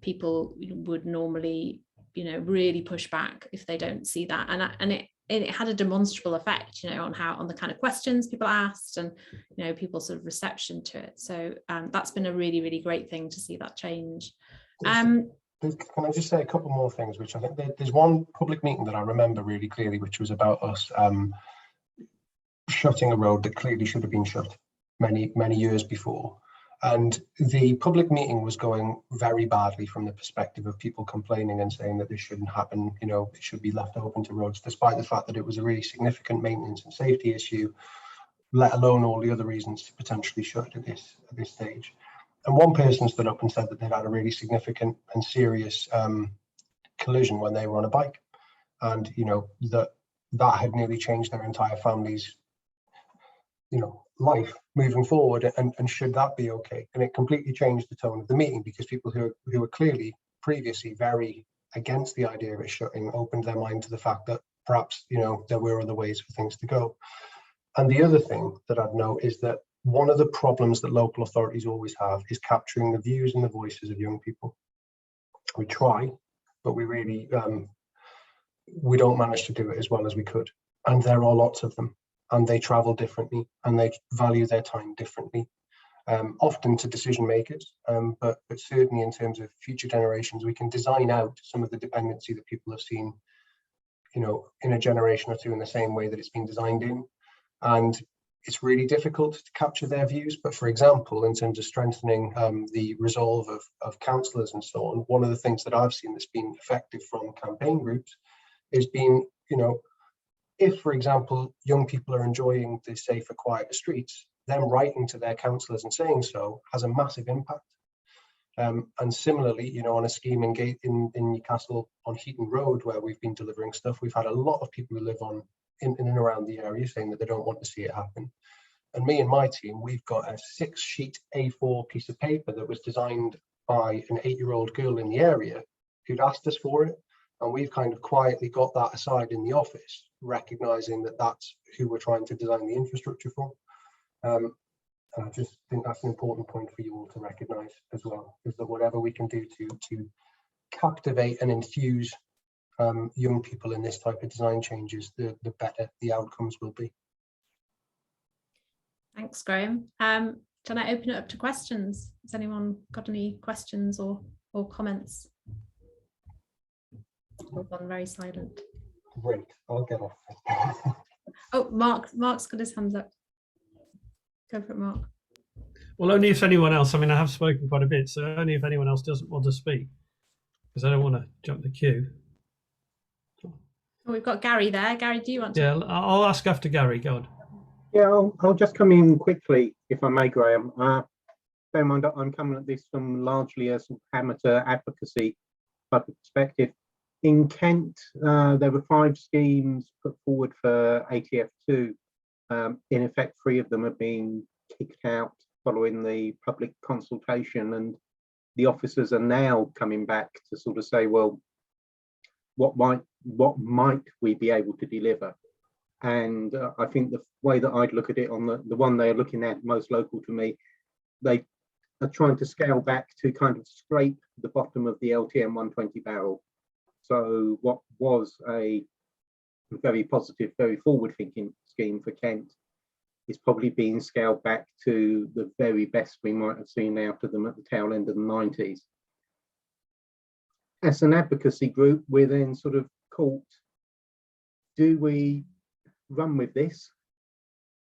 people would normally, you know, really push back if they don't see that, and it had a demonstrable effect, you know, on the kind of questions people asked, and, you know, people's sort of reception to it. So that's been a really, really great thing to see that change. Can I just say a couple more things, which I think there's one public meeting that I remember really clearly, which was about us shutting a road that clearly should have been shut many years before. And the public meeting was going very badly from the perspective of people complaining and saying that this shouldn't happen, you know, it should be left open to roads, despite the fact that it was a really significant maintenance and safety issue, let alone all the other reasons to potentially shut at this stage. And one person stood up and said that they'd had a really significant and serious collision when they were on a bike, and, you know, that had nearly changed their entire family's, you know, life moving forward, and should that be okay? And it completely changed the tone of the meeting, because people who were clearly previously very against the idea of it shutting opened their mind to the fact that perhaps, you know, there were other ways for things to go. And the other thing that I'd note is that one of the problems that local authorities always have is capturing the views and the voices of young people. We try, but we really we don't manage to do it as well as we could, and there are lots of them. And they travel differently, and they value their time differently, often to decision makers, but certainly in terms of future generations, we can design out some of the dependency that people have seen, you know, in a generation or two in the same way that it's been designed in. And it's really difficult to capture their views. But for example, in terms of strengthening the resolve of councillors and so on, one of the things that I've seen that's been effective from campaign groups is being, you know, if, for example, young people are enjoying the safer, quieter streets, them writing to their councillors and saying so has a massive impact. And similarly, you know, on a scheme in Newcastle on Heaton Road, where we've been delivering stuff, we've had a lot of people who live in and around the area saying that they don't want to see it happen. And me and my team, we've got a 6-sheet A4 piece of paper that was designed by an 8-year-old girl in the area who'd asked us for it. And we've kind of quietly got that aside in the office, recognizing that that's who we're trying to design the infrastructure for. And I just think that's an important point for you all to recognize as well, is that whatever we can do to captivate and infuse young people in this type of design changes, the better the outcomes will be. Thanks, Graham. Can I open it up to questions? Has anyone got any questions or comments? All gone very silent. Great, I'll get off. Oh, Mark's got his hands up. Go for it, Mark. Well, only if anyone else, I mean, I have spoken quite a bit, so only if anyone else doesn't want to speak, because I don't want to jump the queue. Oh, we've got Gary there. Gary, do you want to? Yeah, I'll ask after Gary. Go on. Yeah, I'll just come in quickly, if I may, Graham. Bear in mind, I'm coming at this from largely a sort of amateur advocacy type of perspective. In Kent, there were 5 schemes put forward for ATF2. In effect, 3 of them have been kicked out following the public consultation, and the officers are now coming back to sort of say, well, what might we be able to deliver? And I think the way that I'd look at it, on the one they're looking at most local to me, they are trying to scale back to kind of scrape the bottom of the LTM 120 barrel. So what was a very positive, very forward-thinking scheme for Kent is probably being scaled back to the very best we might have seen out of them at the tail end of the 90s. As an advocacy group, we're then sort of caught, do we run with this?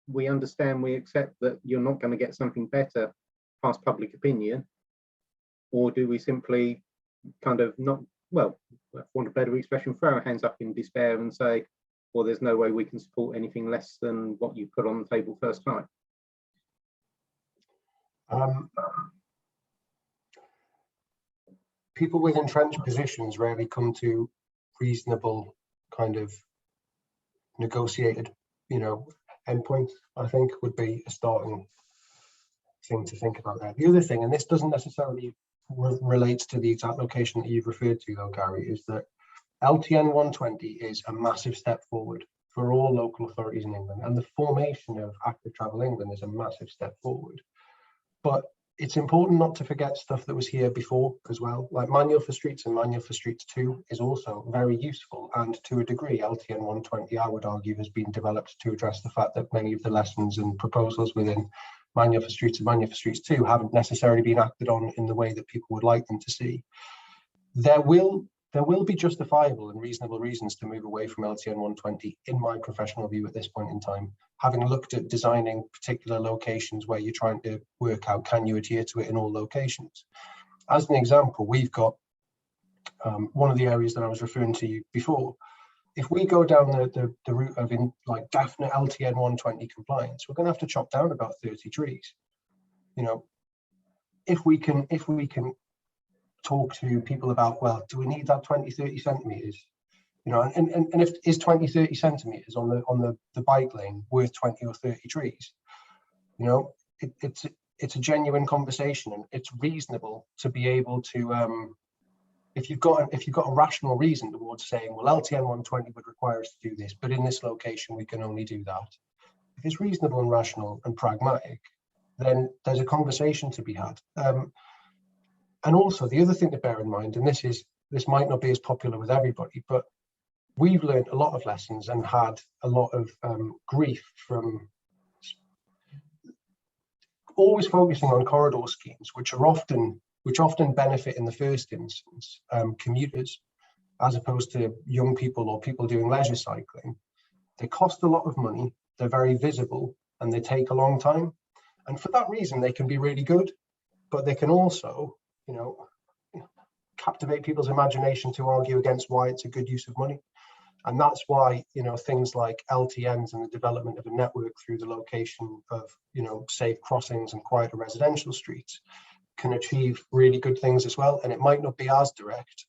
We understand, we accept that you're not going to get something better past public opinion, or do we simply kind of not, well, for want of a better expression, throw our hands up in despair and say, well, there's no way we can support anything less than what you put on the table first time? People with entrenched positions rarely come to reasonable kind of negotiated, endpoints, I think, would be a starting thing to think about there. The other thing, and this doesn't necessarily relate to the exact location that you've referred to though, Gary, is that LTN 120 is a massive step forward for all local authorities in England, and the formation of Active Travel England is a massive step forward. But it's important not to forget stuff that was here before as well, like Manual for Streets and Manual for Streets 2 is also very useful, and to a degree LTN 120, I would argue, has been developed to address the fact that many of the lessons and proposals within Manual for Streets and Manual for Streets 2 haven't necessarily been acted on in the way that people would like them to see. There will be justifiable and reasonable reasons to move away from LTN 120, in my professional view at this point in time, having looked at designing particular locations where you're trying to work out, can you adhere to it in all locations? As an example, we've got one of the areas that I was referring to you before. If we go down the route of definite LTN 120 compliance, we're going to have to chop down about 30 trees. If we can talk to people about, well, do we need that 20-30 centimeters, and if is 20-30 centimeters on the bike lane worth 20 or 30 trees? It's a genuine conversation, and it's reasonable to be able to if you've got a rational reason towards saying, well, LTN 120 would require us to do this, but in this location we can only do that. If it's reasonable and rational and pragmatic, then there's a conversation to be had. And also the other thing to bear in mind, and this might not be as popular with everybody, but we've learned a lot of lessons and had a lot of grief from always focusing on corridor schemes, which often benefit in the first instance commuters, as opposed to young people or people doing leisure cycling. They cost a lot of money, they're very visible, and they take a long time. And for that reason, they can be really good, but they can also captivate people's imagination to argue against why it's a good use of money. And that's why, things like LTNs and the development of a network through the location of, safe crossings and quieter residential streets can achieve really good things as well. And it might not be as direct,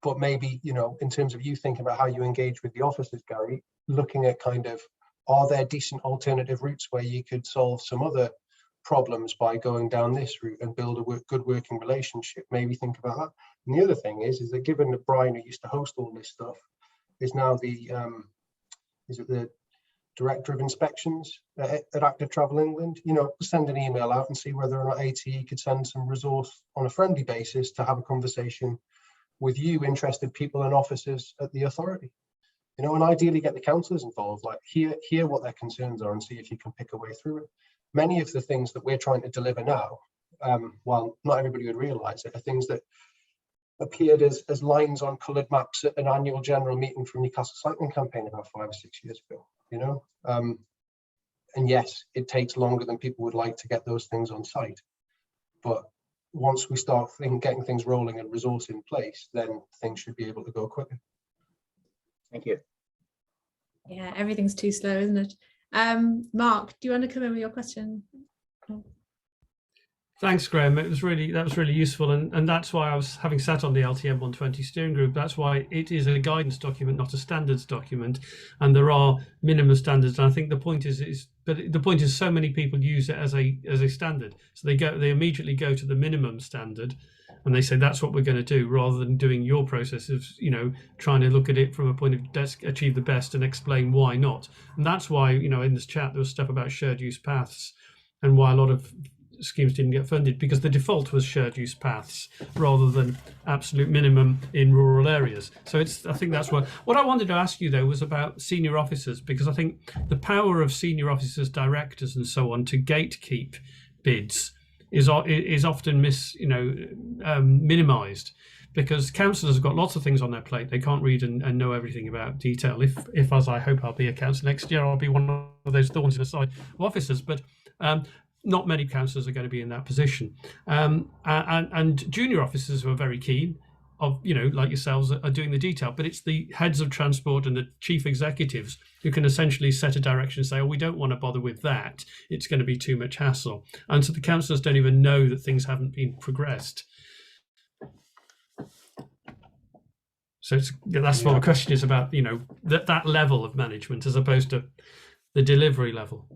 but maybe, in terms of you thinking about how you engage with the officers, Gary, looking at kind of, are there decent alternative routes where you could solve some other problems by going down this route and build a good working relationship? Maybe think about that. And the other thing is that given that Brian, who used to host all this stuff, is now the director of inspections at Active Travel England, send an email out and see whether or not ATE could send some resource on a friendly basis to have a conversation with you interested people and officers at the authority, and ideally get the councillors involved, like hear what their concerns are and see if you can pick a way through it. Many of the things that we're trying to deliver now, while not everybody would realise it, are things that appeared as lines on coloured maps at an annual general meeting from Newcastle cycling campaign about 5 or 6 years ago, and yes, it takes longer than people would like to get those things on site, but once we start getting things rolling and resource in place, then things should be able to go quicker. Thank you. Yeah, everything's too slow, isn't it? Mark, do you want to come in with your question? Thanks, Graham. That was really useful, and that's why I was, having sat on the LTN 120 steering group, that's why it is a guidance document, not a standards document, and there are minimum standards. And I think the point is so many people use it as a standard, so they immediately go to the minimum standard, and they say that's what we're going to do, rather than doing your process of trying to look at it from a point of achieve the best and explain why not. And that's why in this chat there was stuff about shared use paths, and why a lot of schemes didn't get funded, because the default was shared use paths rather than absolute minimum in rural areas. So I think that's what I wanted to ask you though was about senior officers, because I think the power of senior officers, directors and so on to gatekeep bids is often minimized, because councillors have got lots of things on their plate. They can't read and know everything about detail. If as I hope I'll be a councillor next year, I'll be one of those thorns in the side of officers. But not many councillors are going to be in that position. And junior officers who are very keen of, like yourselves, are doing the detail. But it's the heads of transport and the chief executives who can essentially set a direction and say, oh, we don't want to bother with that. It's going to be too much hassle. And so the councillors don't even know that things haven't been progressed. So that's what the question is about, that level of management as opposed to the delivery level.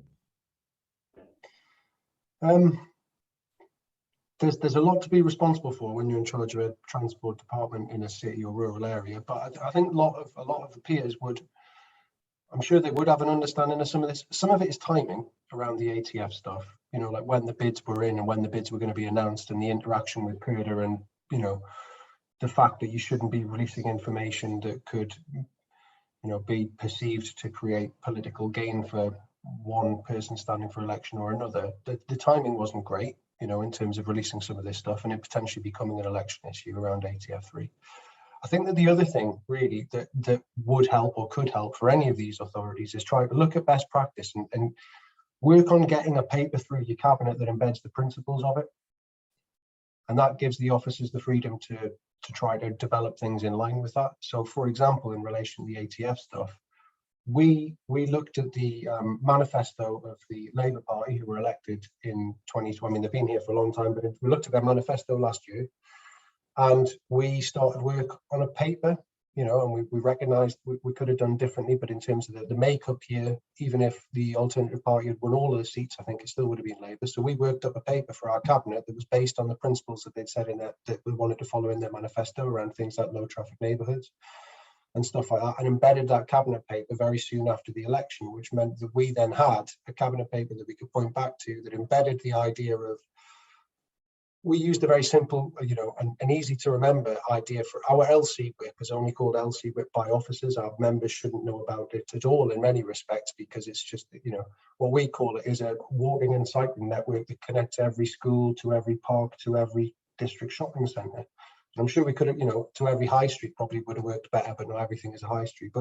There's a lot to be responsible for when you're in charge of a transport department in a city or rural area. But I think a lot of the peers I'm sure they would have an understanding of some of this. Some of it is timing around the ATF stuff, like when the bids were in and when the bids were going to be announced, and the interaction with PERDA, and the fact that you shouldn't be releasing information that could, be perceived to create political gain for one person standing for election or another. The timing wasn't great, in terms of releasing some of this stuff and it potentially becoming an election issue around ATF3. I think that the other thing really that would help or could help for any of these authorities is try to look at best practice and work on getting a paper through your cabinet that embeds the principles of it. And that gives the officers the freedom to try to develop things in line with that. So, for example, in relation to the ATF stuff, we looked at the manifesto of the Labour Party, who were elected in 2020. I mean, they've been here for a long time, but we looked at their manifesto last year, and we started work on a paper, and we recognised we could have done differently, but in terms of the makeup here, even if the Alternative Party had won all of the seats, I think it still would have been Labour. So we worked up a paper for our cabinet that was based on the principles that they'd said in that we wanted to follow in their manifesto around things like low traffic neighbourhoods and stuff like that, and embedded that cabinet paper very soon after the election, which meant that we then had a cabinet paper that we could point back to that embedded the idea of, we used a very simple, and easy to remember idea for our LC whip is only called LC whip by officers. Our members shouldn't know about it at all in many respects, because it's just, what we call it is a walking and cycling network that connects every school to every park to every district shopping centre. I'm sure we could have, to every high street probably would have worked better, but not everything is a high street.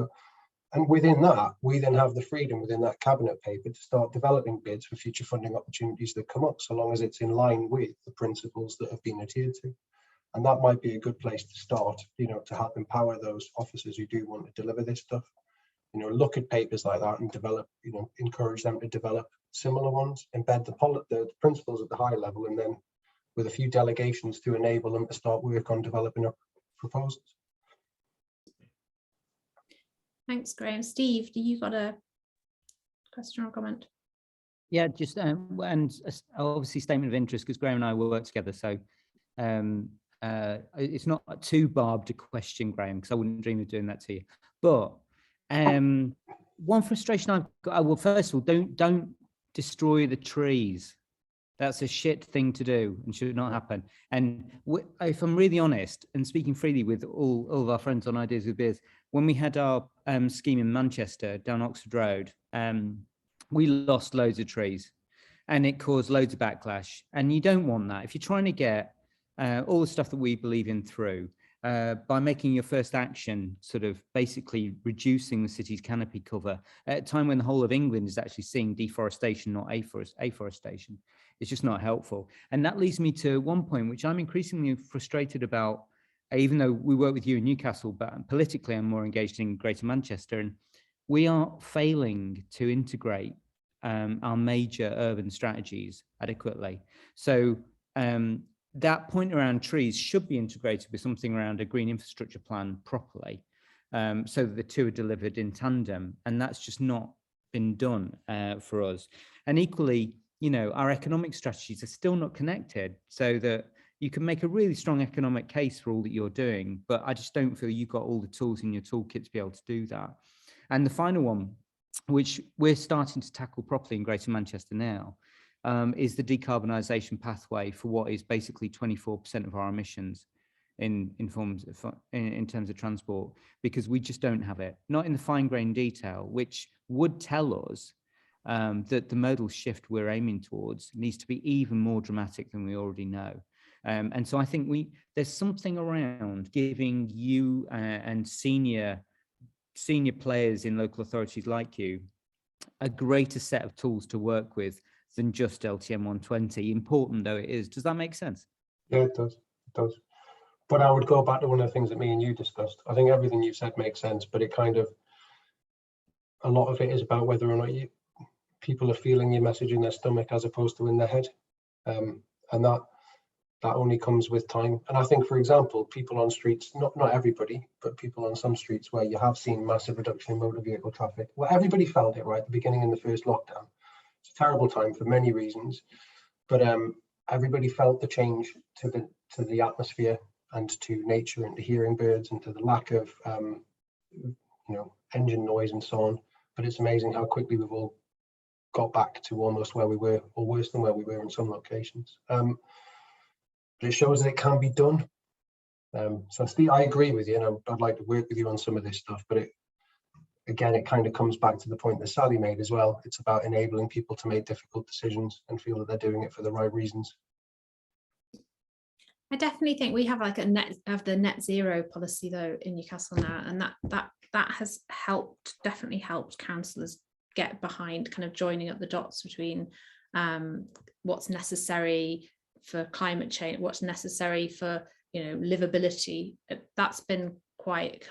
And within that, we then have the freedom within that cabinet paper to start developing bids for future funding opportunities that come up, so long as it's in line with the principles that have been adhered to. And that might be a good place to start, to help empower those officers who do want to deliver this stuff. Look at papers like that and develop, encourage them to develop similar ones, embed the principles at the high level, and then with a few delegations to enable them to start work on developing up proposals. Thanks, Graham. Steve, do you got a question or comment? Yeah, just and obviously statement of interest, because Graham and I will work together. So it's not too barbed a question, Graham, because I wouldn't dream of doing that to you. But one frustration I've got, well, first of all, don't destroy the trees. That's a shit thing to do and should not happen. And if I'm really honest, and speaking freely with all of our friends on Ideas with Beers, when we had our scheme in Manchester down Oxford Road, we lost loads of trees and it caused loads of backlash. And you don't want that. If you're trying to get all the stuff that we believe in through, by making your first action sort of basically reducing the city's canopy cover at a time when the whole of England is actually seeing deforestation, not afforestation, it's just not helpful. And that leads me to one point which I'm increasingly frustrated about, even though we work with you in Newcastle, but politically I'm more engaged in Greater Manchester, and we are failing to integrate our major urban strategies adequately. So that point around trees should be integrated with something around a green infrastructure plan properly, so that the two are delivered in tandem, and that's just not been done for us. And equally, our economic strategies are still not connected, so that you can make a really strong economic case for all that you're doing, but I just don't feel you've got all the tools in your toolkit to be able to do that. And the final one, which we're starting to tackle properly in Greater Manchester now, is the decarbonisation pathway for what is basically 24% of our emissions in terms of transport, because we just don't have it, not in the fine grained detail, which would tell us that the modal shift we're aiming towards needs to be even more dramatic than we already know. And so I think there's something around giving you and senior players in local authorities like you a greater set of tools to work with than just LTM 120, important though it is. Does that make sense? Yeah, it does. It does. But I would go back to one of the things that me and you discussed. I think everything you said makes sense, but it kind of, a lot of it is about whether or not people are feeling your message in their stomach as opposed to in their head. And that only comes with time. And I think, for example, people on streets, not everybody, but people on some streets where you have seen massive reduction in motor vehicle traffic, well, everybody felt it right at the beginning in the first lockdown. It's a terrible time for many reasons, but everybody felt the change to the atmosphere and to nature and to hearing birds and to the lack of engine noise and so on. But it's amazing how quickly we've all got back to almost where we were, or worse than where we were in some locations. But it shows that it can be done. So Steve, I agree with you, and I'd like to work with you on some of this stuff, but it kind of comes back to the point that Sally made as well. It's about enabling people to make difficult decisions and feel that they're doing it for the right reasons. I definitely think we have like the net zero policy though in Newcastle now, and that has definitely helped councillors get behind kind of joining up the dots between what's necessary for climate change, what's necessary for livability. That's been quite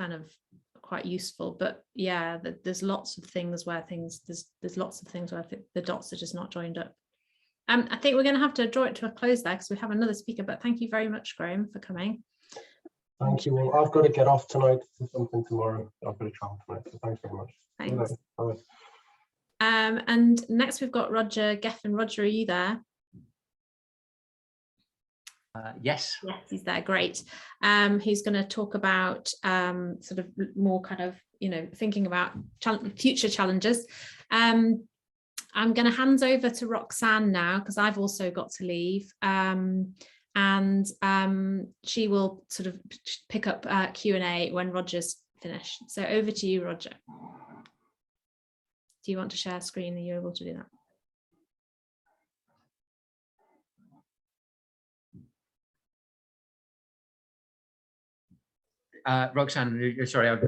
useful. But yeah, there's lots of things where there's lots of things where the dots are just not joined up. I think we're going to have to draw it to a close there because we have another speaker, but thank you very much, Graham, for coming. Thank you. Well, I've got to get off tonight for something tomorrow. I've got to travel tonight, so thanks very much. Thanks. Bye. And next we've got Roger Geffen. Roger, are you there? Yes. Yes, he's there. Great. He's going to talk about sort of more kind of, thinking about future challenges. I'm going to hand over to Roxeanne now because I've also got to leave. And she will sort of pick up Q&A when Roger's finished. So over to you, Roger. Do you want to share a screen? Are you able to do that? Roxeanne, sorry,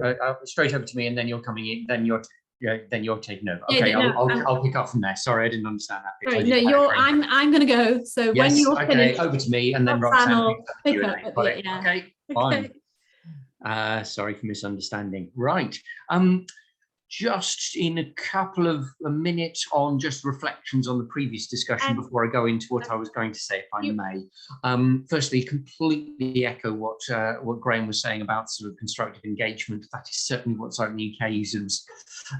straight over to me, and then you're coming in. Then you're taking over. Okay, yeah, I'll pick up from there. Sorry, I didn't understand that. Sorry, no, I'm going to go. So yes, when you're finished, over to me, and then Roxeanne pick up at the, yeah. Okay, fine. Sorry for misunderstanding. Right. Just in a couple of minutes on just reflections on the previous discussion before I go into what I was going to say, if I may. Firstly, completely echo what Graham was saying about sort of constructive engagement. That is certainly what Cyber UK uses,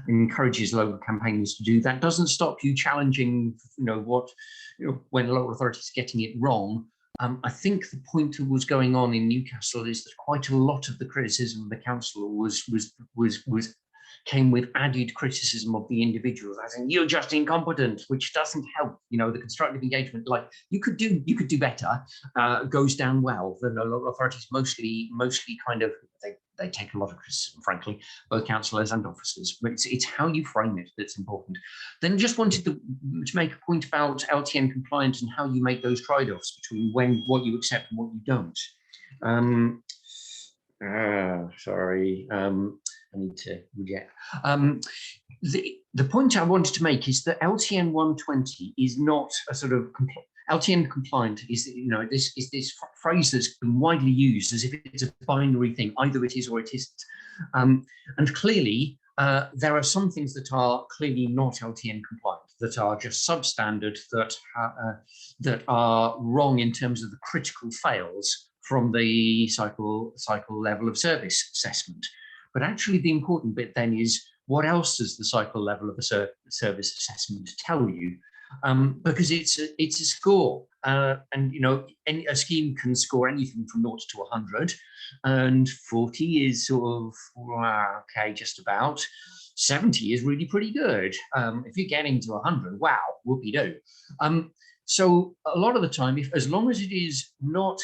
encourages local campaigners to do. That doesn't stop you challenging, when a local authority is getting it wrong. I think the point that was going on in Newcastle is that quite a lot of the criticism of the council came with added criticism of the individuals, as in you're just incompetent, which doesn't help. The constructive engagement, like you could do better, goes down well. The local authorities mostly kind of they take a lot of criticism, frankly, both councillors and officers. But it's how you frame it that's important. Then just wanted to make a point about LTN compliance and how you make those trade-offs between what you accept and what you don't. Sorry. I need to reject. The point I wanted to make is that LTN 120 is not a sort of LTN compliant is this phrase that's been widely used as if it's a binary thing, either it is or it isn't. And clearly there are some things that are clearly not LTN compliant, that are just substandard, that are wrong in terms of the critical fails from the cycle level of service assessment. But actually the important bit then is what else does the cycle level of a service assessment tell you? Because it's a score, and a scheme can score anything from 0 to 100, and 40 is sort of okay, just about. 70 is really pretty good. If you're getting to 100, wow, whoopee-doo. So a lot of the time, as long as it is not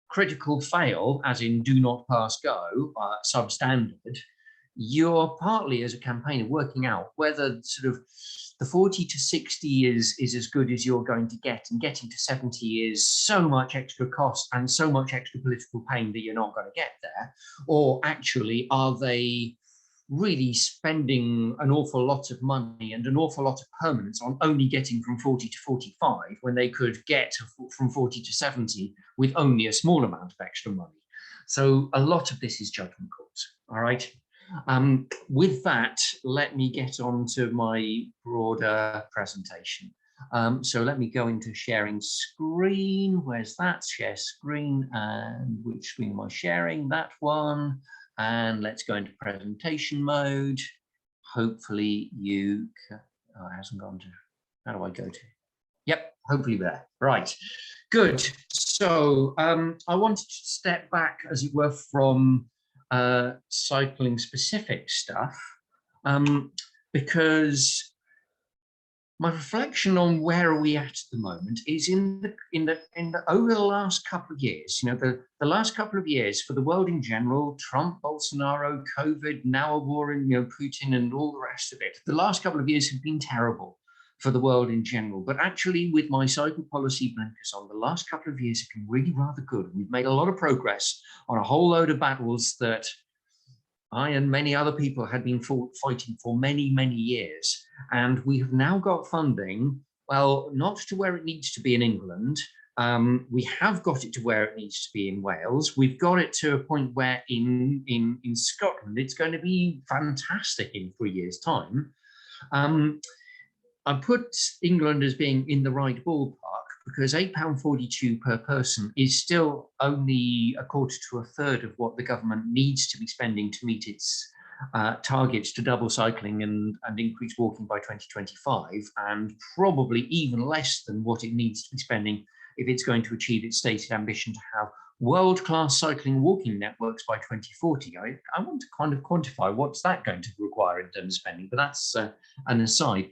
critical fail, as in do not pass go, substandard, you're partly as a campaigner working out whether sort of the 40 to 60 is as good as you're going to get, and getting to 70 is so much extra cost and so much extra political pain that you're not going to get there. Or actually, are they really spending an awful lot of money and an awful lot of permanence on only getting from 40 to 45 when they could get from 40 to 70 with only a small amount of extra money? So a lot of this is judgment calls, all right? With that, let me get on to my broader presentation. So let me go into sharing screen. Where's that? Share screen. And which screen am I sharing? That one. And let's go into presentation mode. Hopefully you can, oh, it hasn't gone to, how do I go to? Yep, hopefully there. Right, good. So I wanted to step back, as it were, from cycling specific stuff, because my reflection on where are we at the moment is in the over the last couple of years, you know, the last couple of years for the world in general, Trump, Bolsonaro, COVID, now a war in, you know, Putin and all the rest of it. The last couple of years have been terrible for the world in general, but actually with my cycle policy blinkers on, the last couple of years have been really rather good. We've made a lot of progress on a whole load of battles that I and many other people had been fighting for many, many years. And we have now got funding, well, not to where it needs to be in England. We have got it to where it needs to be in Wales. We've got it to a point where in Scotland, it's going to be fantastic in 3 years' time. I put England as being in the right ballpark because £8.42 per person is still only a quarter to a third of what the government needs to be spending to meet its targets to double cycling and increase walking by 2025, and probably even less than what it needs to be spending if it's going to achieve its stated ambition to have world-class cycling and walking networks by 2040. I want to kind of quantify what's that going to require in terms of spending, but that's an aside.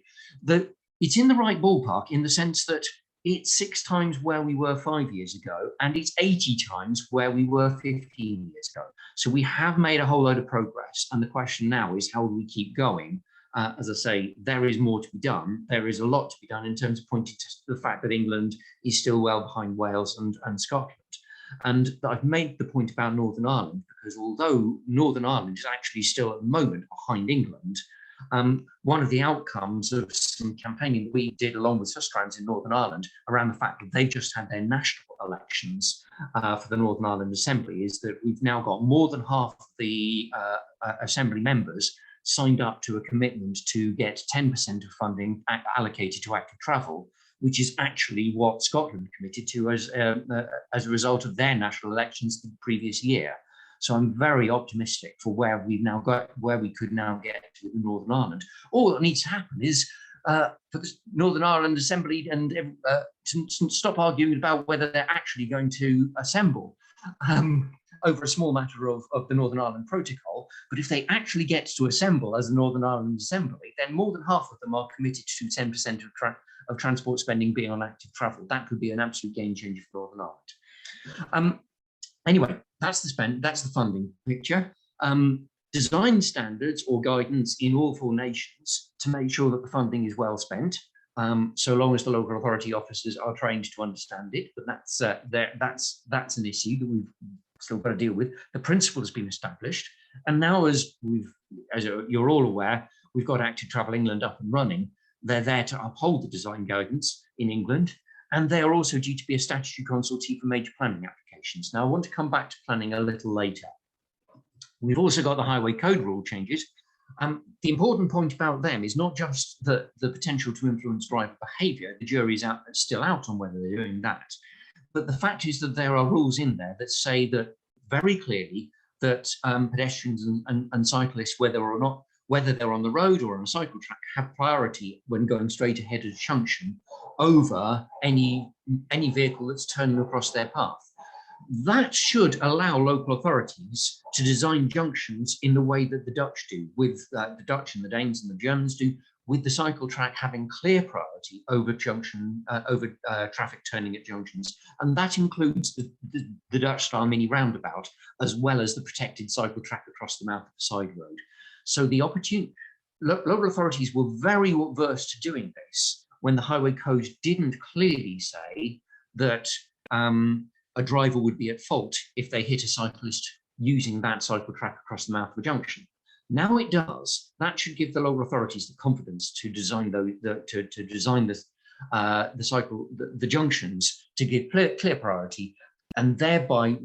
It's in the right ballpark in the sense that it's 6 times where we were 5 years ago, and it's 80 times where we were 15 years ago. So we have made a whole load of progress. And the question now is, how do we keep going? As I say, there is more to be done. There is a lot to be done in terms of pointing to the fact that England is still well behind Wales and Scotland. And I've made the point about Northern Ireland, because although Northern Ireland is actually still at the moment behind England, one of the outcomes of some campaigning that we did along with Sustrans in Northern Ireland around the fact that they just had their national elections for the Northern Ireland Assembly is that we've now got more than half of the Assembly members signed up to a commitment to get 10% of funding allocated to active travel, which is actually what Scotland committed to as a result of their national elections the previous year. So I'm very optimistic for where we've now got, where we could now get to in Northern Ireland. All that needs to happen is for the Northern Ireland Assembly and to stop arguing about whether they're actually going to assemble over a small matter of the Northern Ireland Protocol. But if they actually get to assemble as a Northern Ireland Assembly, then more than half of them are committed to 10% of transport spending being on active travel. That could be an absolute game changer for Northern Ireland. Anyway, that's the funding picture. Design standards or guidance in all 4 nations to make sure that the funding is well spent, so long as the local authority officers are trained to understand it. But that's an issue that we've still got to deal with. The principle has been established, and now as you're all aware, we've got Active Travel England up and running. They're there to uphold the design guidance in England, and they are also due to be a statutory consultee for major planning applications. Now, I want to come back to planning a little later. We've also got the highway code rule changes. The important point about them is not just the potential to influence driver behaviour. The jury's still out on whether they're doing that. But the fact is that there are rules in there that say that very clearly that pedestrians and cyclists, whether they're on the road or on a cycle track, have priority when going straight ahead at a junction over any vehicle that's turning across their path. That should allow local authorities to design junctions in the way that the Dutch do, with the Dutch and the Danes and the Germans do, with the cycle track having clear priority over traffic turning at junctions. And that includes the Dutch-style mini roundabout, as well as the protected cycle track across the mouth of the side road. So the local authorities were very averse to doing this when the highway code didn't clearly say that a driver would be at fault if they hit a cyclist using that cycle track across the mouth of a junction. Now it does. That should give the local authorities the confidence to design the junctions to give clear priority, and thereby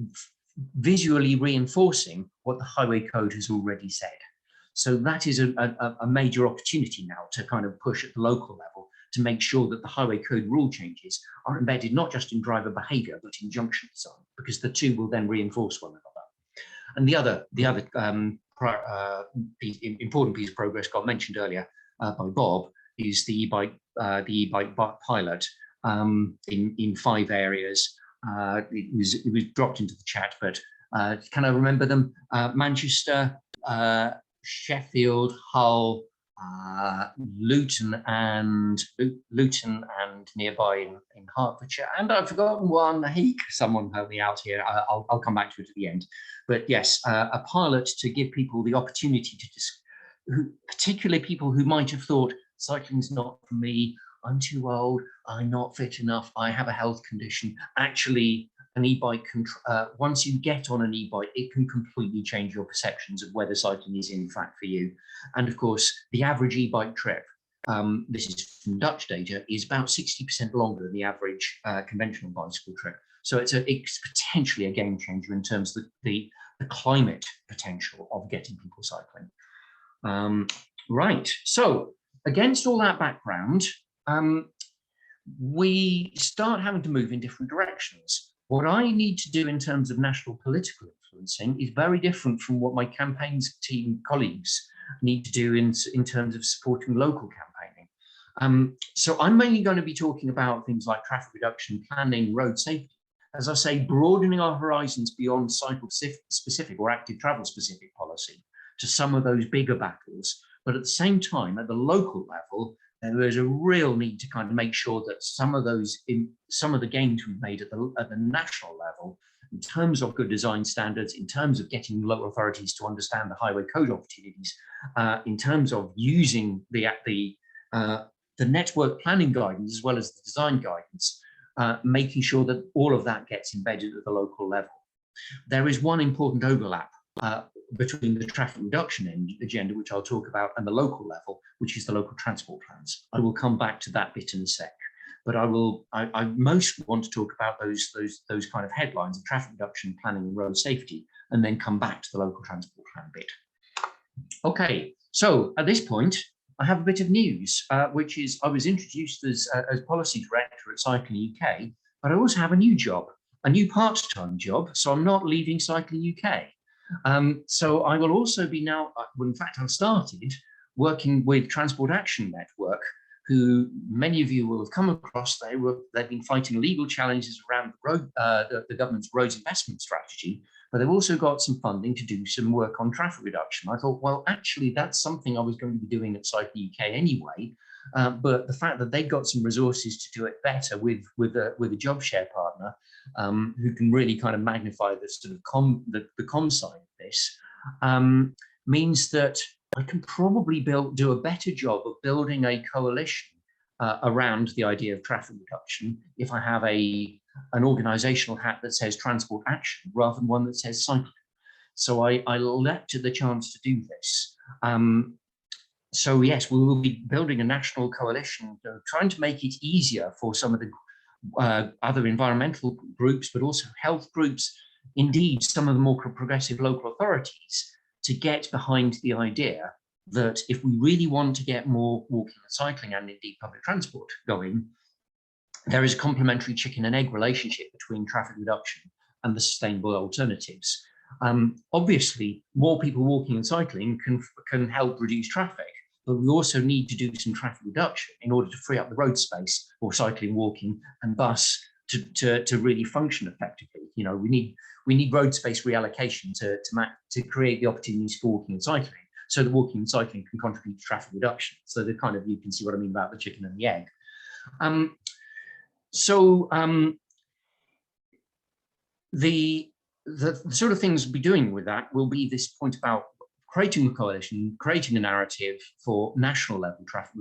visually reinforcing what the highway code has already said. So that is a major opportunity now to kind of push at the local level to make sure that the highway code rule changes are embedded not just in driver behaviour but in junction design, because the two will then reinforce one another. And the other important piece of progress got mentioned earlier by Bob is the e-bike pilot in 5 areas. It was dropped into the chat, but can I remember them? Manchester, Sheffield, Hull, Luton and nearby in Hertfordshire, and I've forgotten one. Someone help me out here. I'll come back to it at the end. But yes, a pilot to give people the opportunity to, particularly people who might have thought cycling's not for me, I'm too old, I'm not fit enough, I have a health condition. Actually, an e-bike can, once you get on an e-bike, it can completely change your perceptions of whether cycling is in fact for you. And of course, the average e-bike trip, this is from Dutch data, is about 60% longer than the average conventional bicycle trip. So it's potentially a game changer in terms of the climate potential of getting people cycling. Right, so against all that background, we start having to move in different directions. What I need to do in terms of national political influencing is very different from what my campaigns team colleagues need to do in terms of supporting local campaigning. So I'm mainly going to be talking about things like traffic reduction, planning, road safety. As I say, broadening our horizons beyond cycle-specific or active travel-specific policy to some of those bigger battles. But at the same time, at the local level, there is a real need to kind of make sure that some of the gains we've made at the national level, in terms of good design standards, in terms of getting local authorities to understand the highway code opportunities, in terms of using the network planning guidance as well as the design guidance, making sure that all of that gets embedded at the local level. There is one important overlap between the traffic reduction agenda, which I'll talk about, and the local level, which is the local transport plans. I will come back to that bit in a sec, but I most want to talk about those kind of headlines of traffic reduction, planning, and road safety, and then come back to the local transport plan bit. Okay, so at this point, I have a bit of news, which is I was introduced as policy director at Cycling UK, but I also have a new job, a new part-time job, so I'm not leaving Cycling UK. So I will also be now, well, in fact, I've started working with Transport Action Network, who many of you will have come across. They've been fighting legal challenges around the government's roads investment strategy, but they've also got some funding to do some work on traffic reduction. I thought, well, actually, that's something I was going to be doing at Cycle UK anyway. But the fact that they got some resources to do it better with a job share partner who can really kind of magnify the sort of the com side of this means that I can probably do a better job of building a coalition around the idea of traffic reduction if I have an organisational hat that says transport action rather than one that says cycling. So I elected the chance to do this. So yes, we will be building a national coalition, trying to make it easier for some of the other environmental groups, but also health groups, indeed some of the more progressive local authorities, to get behind the idea that if we really want to get more walking and cycling and indeed public transport going, there is a complementary chicken and egg relationship between traffic reduction and the sustainable alternatives. Obviously, more people walking and cycling can help reduce traffic, but we also need to do some traffic reduction in order to free up the road space for cycling, walking, and thus to really function effectively. You know, we need road space reallocation to create the opportunities for walking and cycling, so that walking and cycling can contribute to traffic reduction. So the kind of, you can see what I mean about the chicken and the egg. The sort of things we'll be doing with that will be this point about creating a coalition, creating a narrative for national level traffic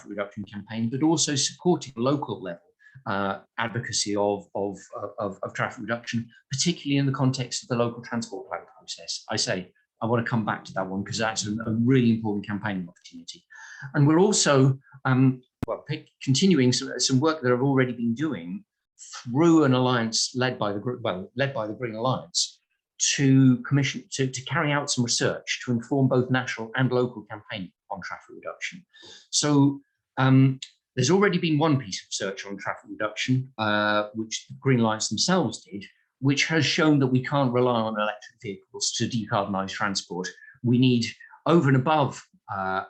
reduction campaign, but also supporting local level advocacy of traffic reduction, particularly in the context of the local transport plan process. I want to come back to that one because that's a really important campaigning opportunity. And we're also continuing some work that I've already been doing through an alliance led by the Green Alliance to carry out some research to inform both national and local campaigning on traffic reduction. So there's already been one piece of research on traffic reduction, which the Green Alliance themselves did, which has shown that we can't rely on electric vehicles to decarbonise transport. We need, over and above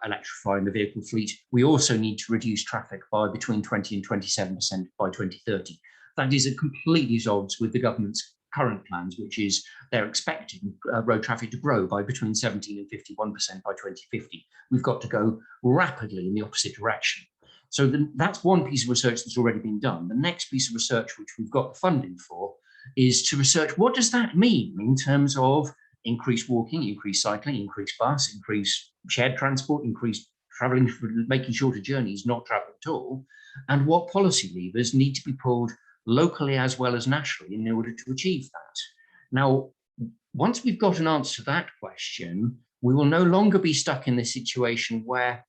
electrifying the vehicle fleet, we also need to reduce traffic by between 20 and 27% by 2030. That is completely at odds with the government's current plans, which is they're expecting road traffic to grow by between 17 and 51% by 2050. We've got to go rapidly in the opposite direction. So that's one piece of research that's already been done. The next piece of research, which we've got the funding for, is to research what does that mean in terms of increased walking, increased cycling, increased bus, increased shared transport, increased travelling, making shorter journeys, not travelling at all, and what policy levers need to be pulled locally as well as nationally in order to achieve that. Now, once we've got an answer to that question, we will no longer be stuck in this situation where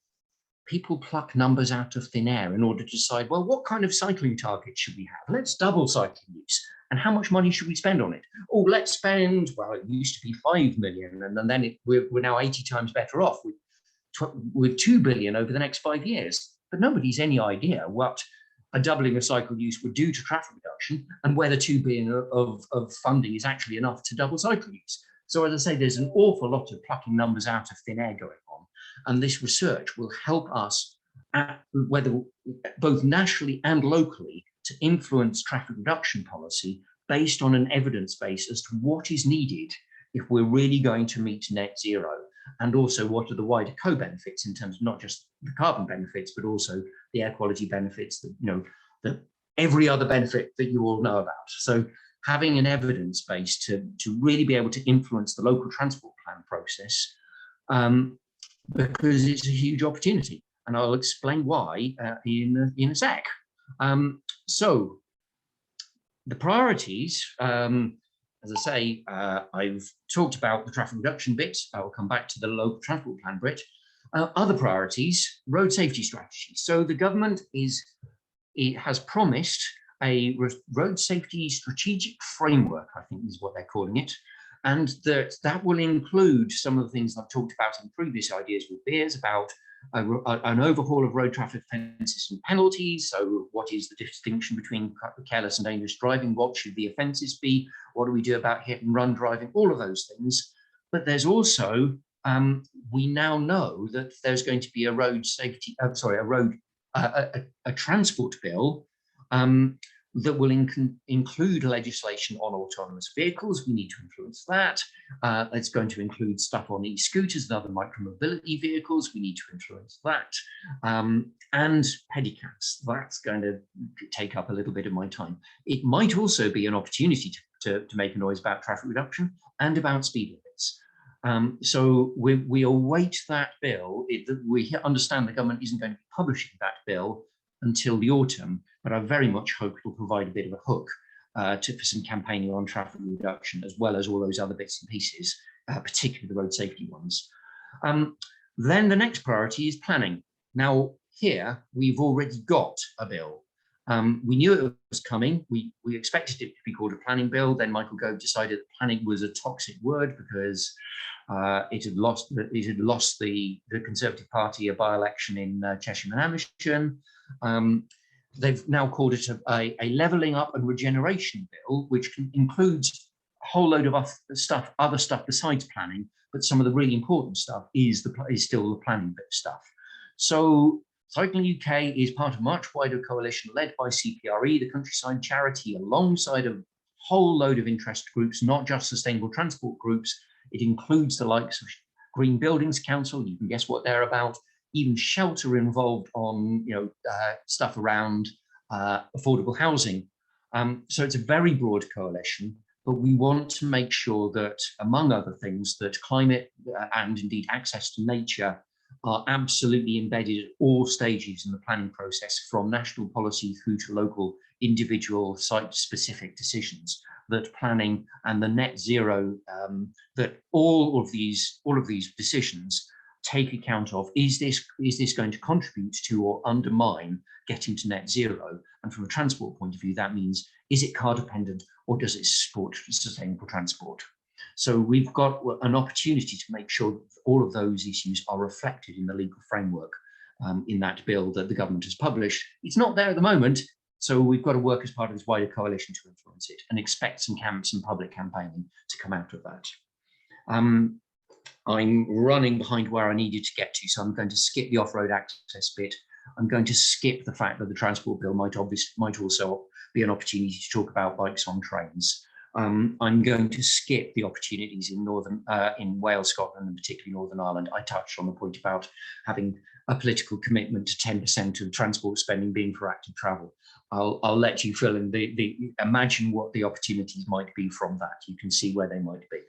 people pluck numbers out of thin air in order to decide, well, what kind of cycling target should we have? Let's double cycling use. And how much money should we spend on it? Oh, let's spend, well, it used to be 5 million, and then we're now 80 times better off with 2 billion over the next 5 years. But nobody's any idea what a doubling of cycle use would do to traffic reduction and whether 2 billion of funding is actually enough to double cycle use. So as I say, there's an awful lot of plucking numbers out of thin air going on. And this research will help us, whether both nationally and locally, to influence traffic reduction policy based on an evidence base as to what is needed if we're really going to meet net zero, and also what are the wider co-benefits in terms of not just the carbon benefits, but also the air quality benefits, the every other benefit that you all know about. So having an evidence base to really be able to influence the local transport plan process, because it's a huge opportunity, and I'll explain why in a sec. So the priorities, as I say, I've talked about the traffic reduction bit. I will come back to the local transport plan bit. Other priorities, road safety strategies. So the government has promised a road safety strategic framework, I think is what they're calling it. And that will include some of the things I've talked about in previous ideas with beers about an overhaul of road traffic offences and penalties. So what is the distinction between careless and dangerous driving? What should the offences be? What do we do about hit and run driving? All of those things. But there's also, we now know that there's going to be a road safety, a transport bill that will include legislation on autonomous vehicles. We need to influence that. It's going to include stuff on e-scooters and other micromobility vehicles. We need to influence that. And pedicabs. That's going to take up a little bit of my time. It might also be an opportunity to make a noise about traffic reduction and about speed limits. So we await that bill. We understand the government isn't going to be publishing that bill until the autumn, but I very much hope it will provide a bit of a hook for some campaigning on traffic reduction, as well as all those other bits and pieces, particularly the road safety ones. Then the next priority is planning. Now, here, we've already got a bill. We knew it was coming. We expected it to be called a planning bill. Then Michael Gove decided that planning was a toxic word because it had lost the Conservative Party a by-election in Cheshire and Amersham. They've now called it a levelling up and regeneration bill, which includes a whole load of other stuff besides planning, but some of the really important stuff is still the planning bit stuff. So Cycling UK is part of a much wider coalition led by CPRE, the Countryside Charity, alongside a whole load of interest groups, not just sustainable transport groups. It includes the likes of Green Buildings Council, you can guess what they're about, even Shelter involved on stuff around affordable housing. So it's a very broad coalition, but we want to make sure that, among other things, that climate and indeed access to nature are absolutely embedded at all stages in the planning process, from national policy through to local, individual, site-specific decisions. That planning and the net zero, that all of these decisions take account of, is this going to contribute to or undermine getting to net zero? And from a transport point of view, that means, is it car dependent or does it support sustainable transport? So we've got an opportunity to make sure that all of those issues are reflected in the legal framework in that bill that the government has published. It's not there at the moment, so we've got to work as part of this wider coalition to influence it, and expect some public campaigning to come out of that. I'm running behind where I needed to get to, so I'm going to skip the off-road access bit. I'm going to skip the fact that the transport bill might also be an opportunity to talk about bikes on trains. I'm going to skip the opportunities in Wales, Scotland, and particularly Northern Ireland. I touched on the point about having a political commitment to 10% of transport spending being for active travel. I'll let you fill in imagine what the opportunities might be from that. You can see where they might be.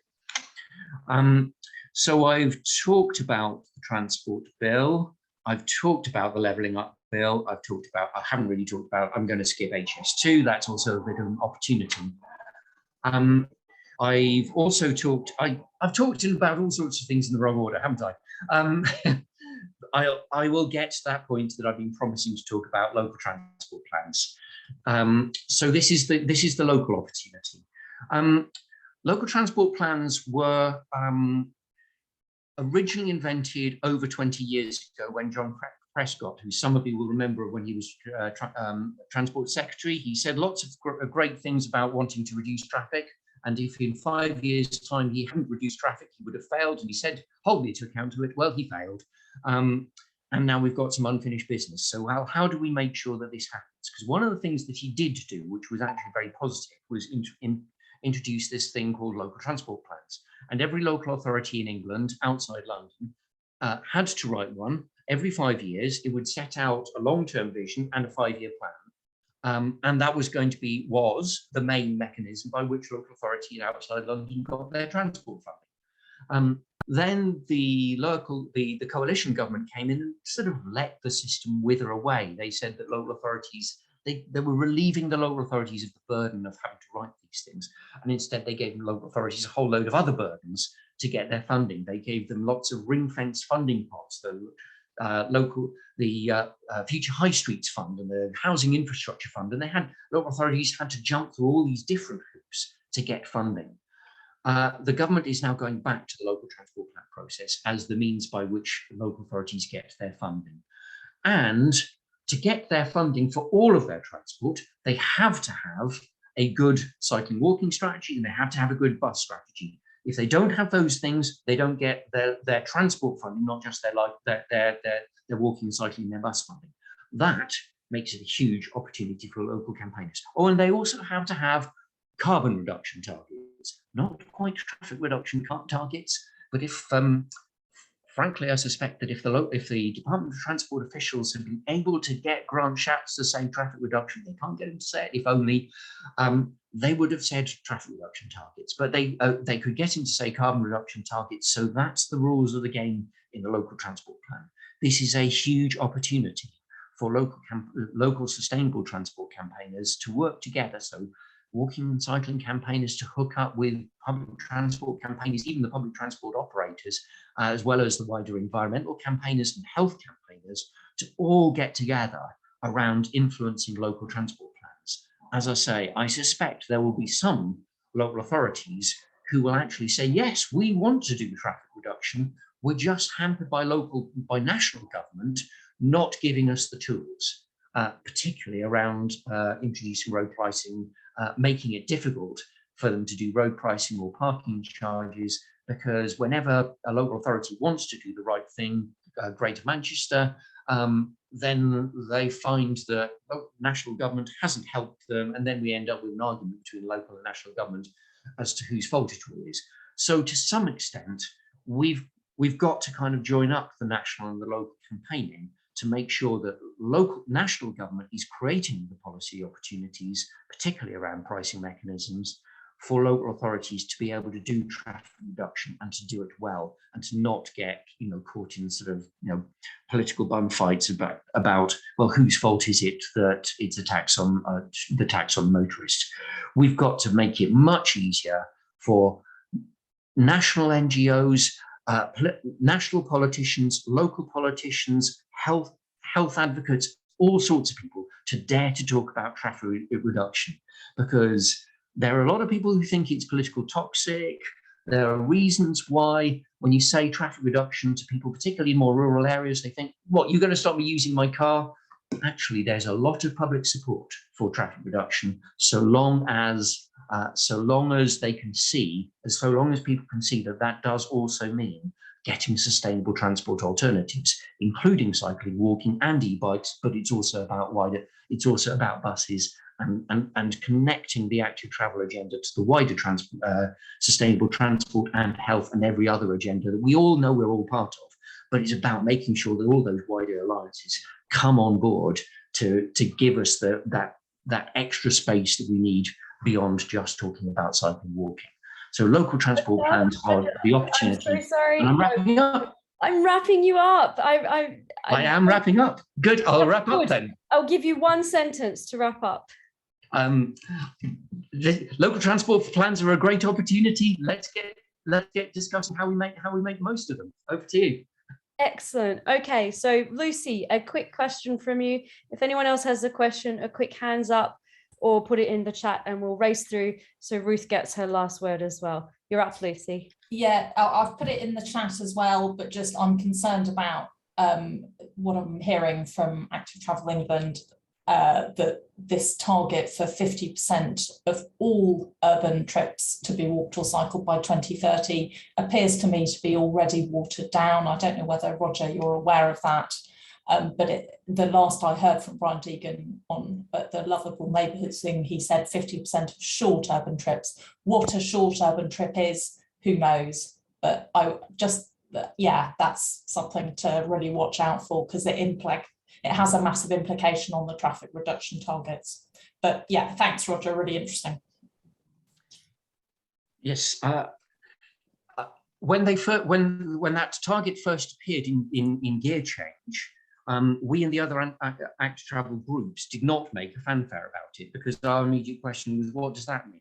So I've talked about the transport bill. I've talked about the levelling up bill. I haven't really talked about, I'm going to skip HS2. That's also a bit of an opportunity. I've also talked, I've talked about all sorts of things in the wrong order, haven't I? I will get to that point that I've been promising to talk about local transport plans. So this is the local opportunity. Local transport plans were originally invented over 20 years ago when John Prescott, who some of you will remember when he was Transport Secretary, he said lots of great things about wanting to reduce traffic. And if in 5 years' time he hadn't reduced traffic, he would have failed. And he said, hold me to account to it. Well, he failed. And now we've got some unfinished business. So how do we make sure that this happens? Because one of the things that he did do, which was actually very positive, was introduce this thing called local transport plans. And every local authority in England, outside London, had to write one. Every 5 years, it would set out a long-term vision and a 5-year plan. And that was the main mechanism by which local authority outside London got their transport funding. Then the coalition government came in and sort of let the system wither away. They said that local authorities, they were relieving the local authorities of the burden of having to write these things. And instead they gave local authorities a whole load of other burdens to get their funding. They gave them lots of ring-fenced funding pots, the Future High Streets Fund and the Housing Infrastructure Fund, and local authorities had to jump through all these different hoops to get funding. The government is now going back to the local transport plan process as the means by which local authorities get their funding. And to get their funding for all of their transport, they have to have a good cycling walking strategy, and they have to have a good bus strategy. If they don't have those things, they don't get their transport funding, not just their walking, cycling, and their bus funding. That makes it a huge opportunity for local campaigners. Oh, and they also have to have carbon reduction targets, not quite traffic reduction targets, but if, frankly, I suspect that if the Department of Transport officials had been able to get Grant Shapps to say traffic reduction, they can't get him to say it, if only, they would have said traffic reduction targets, but they could get him to say carbon reduction targets. So that's the rules of the game in the local transport plan. This is a huge opportunity for local sustainable transport campaigners to work together. So walking and cycling campaigners to hook up with public transport campaigners, even the public transport operators, as well as the wider environmental campaigners and health campaigners, to all get together around influencing local transport plans. As I say, I suspect there will be some local authorities who will actually say, yes, we want to do traffic reduction. We're just hampered by national government not giving us the tools, particularly around introducing road pricing, making it difficult for them to do road pricing or parking charges, because whenever a local authority wants to do the right thing, Greater Manchester, then they find that national government hasn't helped them, and then we end up with an argument between local and national government as to whose fault it really is. So to some extent, we've got to kind of join up the national and the local campaigning to make sure that national government is creating the policy opportunities, particularly around pricing mechanisms, for local authorities to be able to do traffic reduction and to do it well, and to not get caught in sort of political bun fights about well, whose fault is it that it's a tax on the tax on motorists. We've got to make it much easier for national NGOs, national politicians, local politicians, health advocates, all sorts of people to dare to talk about traffic reduction, because there are a lot of people who think it's political toxic. There are reasons why when you say traffic reduction to people, particularly in more rural areas, they think, what, you're going to stop me using my car? Actually, there's a lot of public support for traffic reduction, so long as they can see, so long as people can see that that does also mean getting sustainable transport alternatives, including cycling, walking, and e-bikes. But it's also about buses and connecting the active travel agenda to the wider sustainable transport and health and every other agenda that we all know we're all part of. But it's about making sure that all those wider alliances come on board to give us that extra space that we need beyond just talking about cycling, walking. So local transport plans are the opportunity. I'm so sorry. And I'm wrapping up. I'm wrapping you up. I am wrapping up. Good. I'll wrap up then. I'll give you one sentence to wrap up. Local transport plans are a great opportunity. Let's get discussing how we make most of them. Over to you. Excellent. Okay, so Lucy, a quick question from you. If anyone else has a question, a quick hands up or put it in the chat and we'll race through so Ruth gets her last word as well. You're up, Lucy. Yeah, I've put it in the chat as well, but just I'm concerned about what I'm hearing from Active Travel England, that this target for 50% of all urban trips to be walked or cycled by 2030 appears to me to be already watered down. I don't know whether, Roger, you're aware of that, but the last I heard from Brian Deegan on the Lovable Neighbourhoods thing, he said 50% of short urban trips. What a short urban trip is, who knows? But that's something to really watch out for, because it has a massive implication on the traffic reduction targets. But yeah, thanks, Roger, really interesting. Yes, when that target first appeared in Gear Change, we and the other Active Travel groups did not make a fanfare about it, because our immediate question was, what does that mean?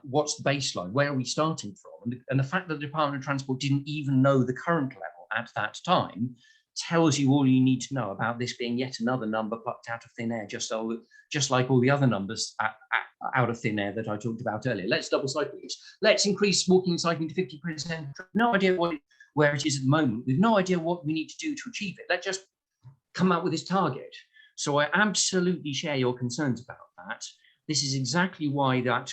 What's the baseline? Where are we starting from? And the fact that the Department of Transport didn't even know the current level at that time tells you all you need to know about this being yet another number plucked out of thin air, just like all the other numbers out of thin air that I talked about earlier. Let's double cycle this. Let's increase walking and cycling to 50%. No idea where it is at the moment. We've no idea what we need to do to achieve it. Let's just come up with this target. So I absolutely share your concerns about that. This is exactly why that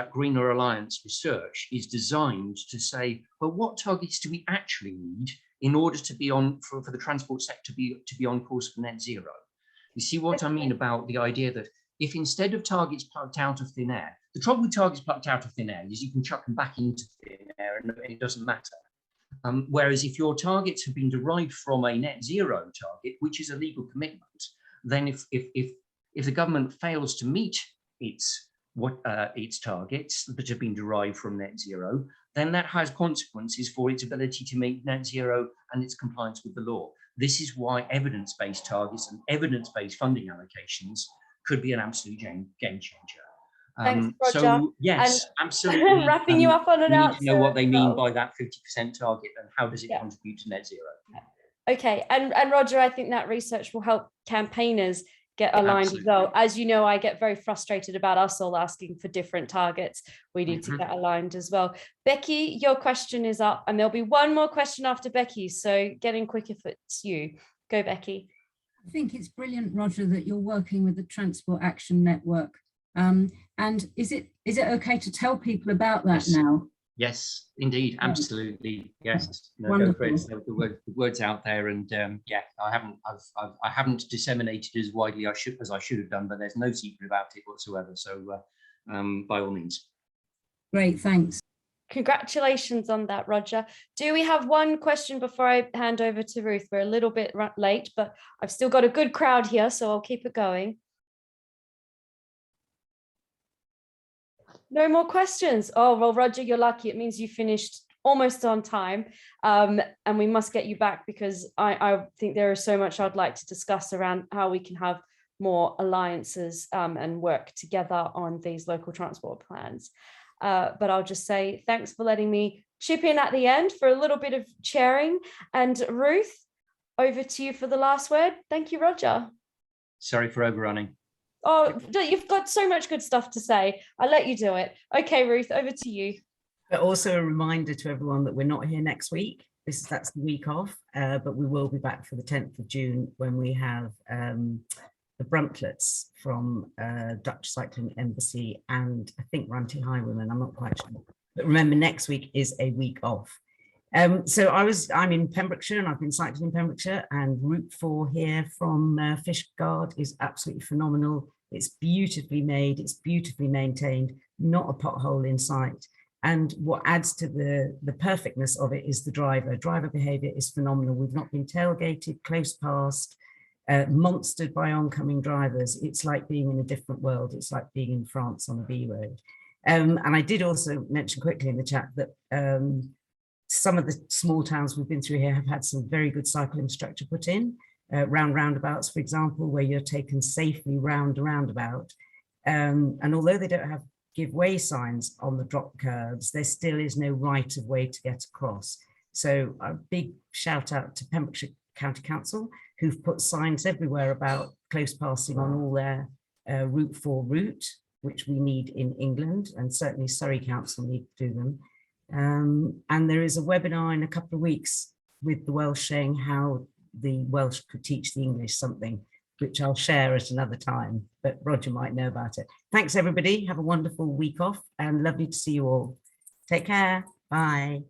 Greener Alliance research is designed to say, well, what targets do we actually need in order to be on for the transport sector to be on course for net zero? You see what I mean about the idea that if instead of targets plucked out of thin air, the trouble with targets plucked out of thin air is you can chuck them back into thin air and it doesn't matter. Whereas if your targets have been derived from a net zero target, which is a legal commitment, then if the government fails to meet its targets that have been derived from net zero, then that has consequences for its ability to meet net zero and its compliance with the law. This is why evidence-based targets and evidence-based funding allocations could be an absolute game changer. Thanks, Roger. So yes, and absolutely. Wrapping you up on an answer. We need to know what they mean by that 50% target and how does it contribute to net zero. Okay, and Roger, I think that research will help campaigners get aligned as well. As you know, I get very frustrated about us all asking for different targets. We need to get aligned as well. Becky, your question is up, and there'll be one more question after Becky, so get in quick if it's you. Go, Becky. I think it's brilliant, Roger, that you're working with the Transport Action Network. And is it okay to tell people about that now? Yes, indeed, absolutely. Yes, no, go for Wonderful. it. So the word's out there, and yeah, I haven't disseminated as widely as I should have done, but there's no secret about it whatsoever. So by all means. Great, thanks. Congratulations on that, Roger. Do we have one question before I hand over to Ruth? We're a little bit late, but I've still got a good crowd here, so I'll keep it going. No more questions. Oh, well, Roger, you're lucky. It means you finished almost on time. And we must get you back, because I think there is so much I'd like to discuss around how we can have more alliances and work together on these local transport plans. But I'll just say thanks for letting me chip in at the end for a little bit of chairing. And Ruth, over to you for the last word. Thank you, Roger. Sorry for overrunning. Oh, you've got so much good stuff to say. I'll let you do it. Okay, Ruth, over to you. But also a reminder to everyone that we're not here next week. That's the week off, but we will be back for the 10th of June when we have the Bruntlets from Dutch Cycling Embassy and I think Runty Highwomen, I'm not quite sure. But remember, next week is a week off. So I'm in Pembrokeshire, and I've been cycling in Pembrokeshire, and Route 4 here from Fishguard is absolutely phenomenal. It's beautifully made, it's beautifully maintained, not a pothole in sight. And what adds to the perfectness of it is the driver. Driver behaviour is phenomenal. We've not been tailgated, close past, monstered by oncoming drivers. It's like being in a different world. It's like being in France on a B road. And I did also mention quickly in the chat that some of the small towns we've been through here have had some very good cycle infrastructure put in, roundabouts, for example, where you're taken safely round a roundabout. And although they don't have give way signs on the drop curves, there still is no right of way to get across. So a big shout out to Pembrokeshire County Council, who've put signs everywhere about close passing on all their Route 4 route, which we need in England, and certainly Surrey Council need to do them. And there is a webinar in a couple of weeks with the Welsh saying how the Welsh could teach the English something, which I'll share at another time, but Roger might know about it. Thanks, everybody. Have a wonderful week off and lovely to see you all. Take care. Bye.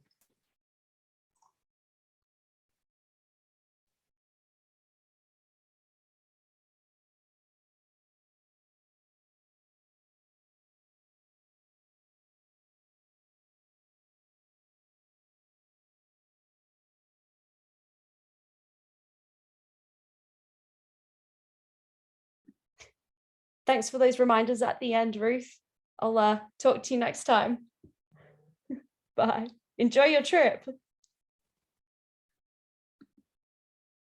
Thanks for those reminders at the end, Ruth. I'll talk to you next time. Bye. Enjoy your trip.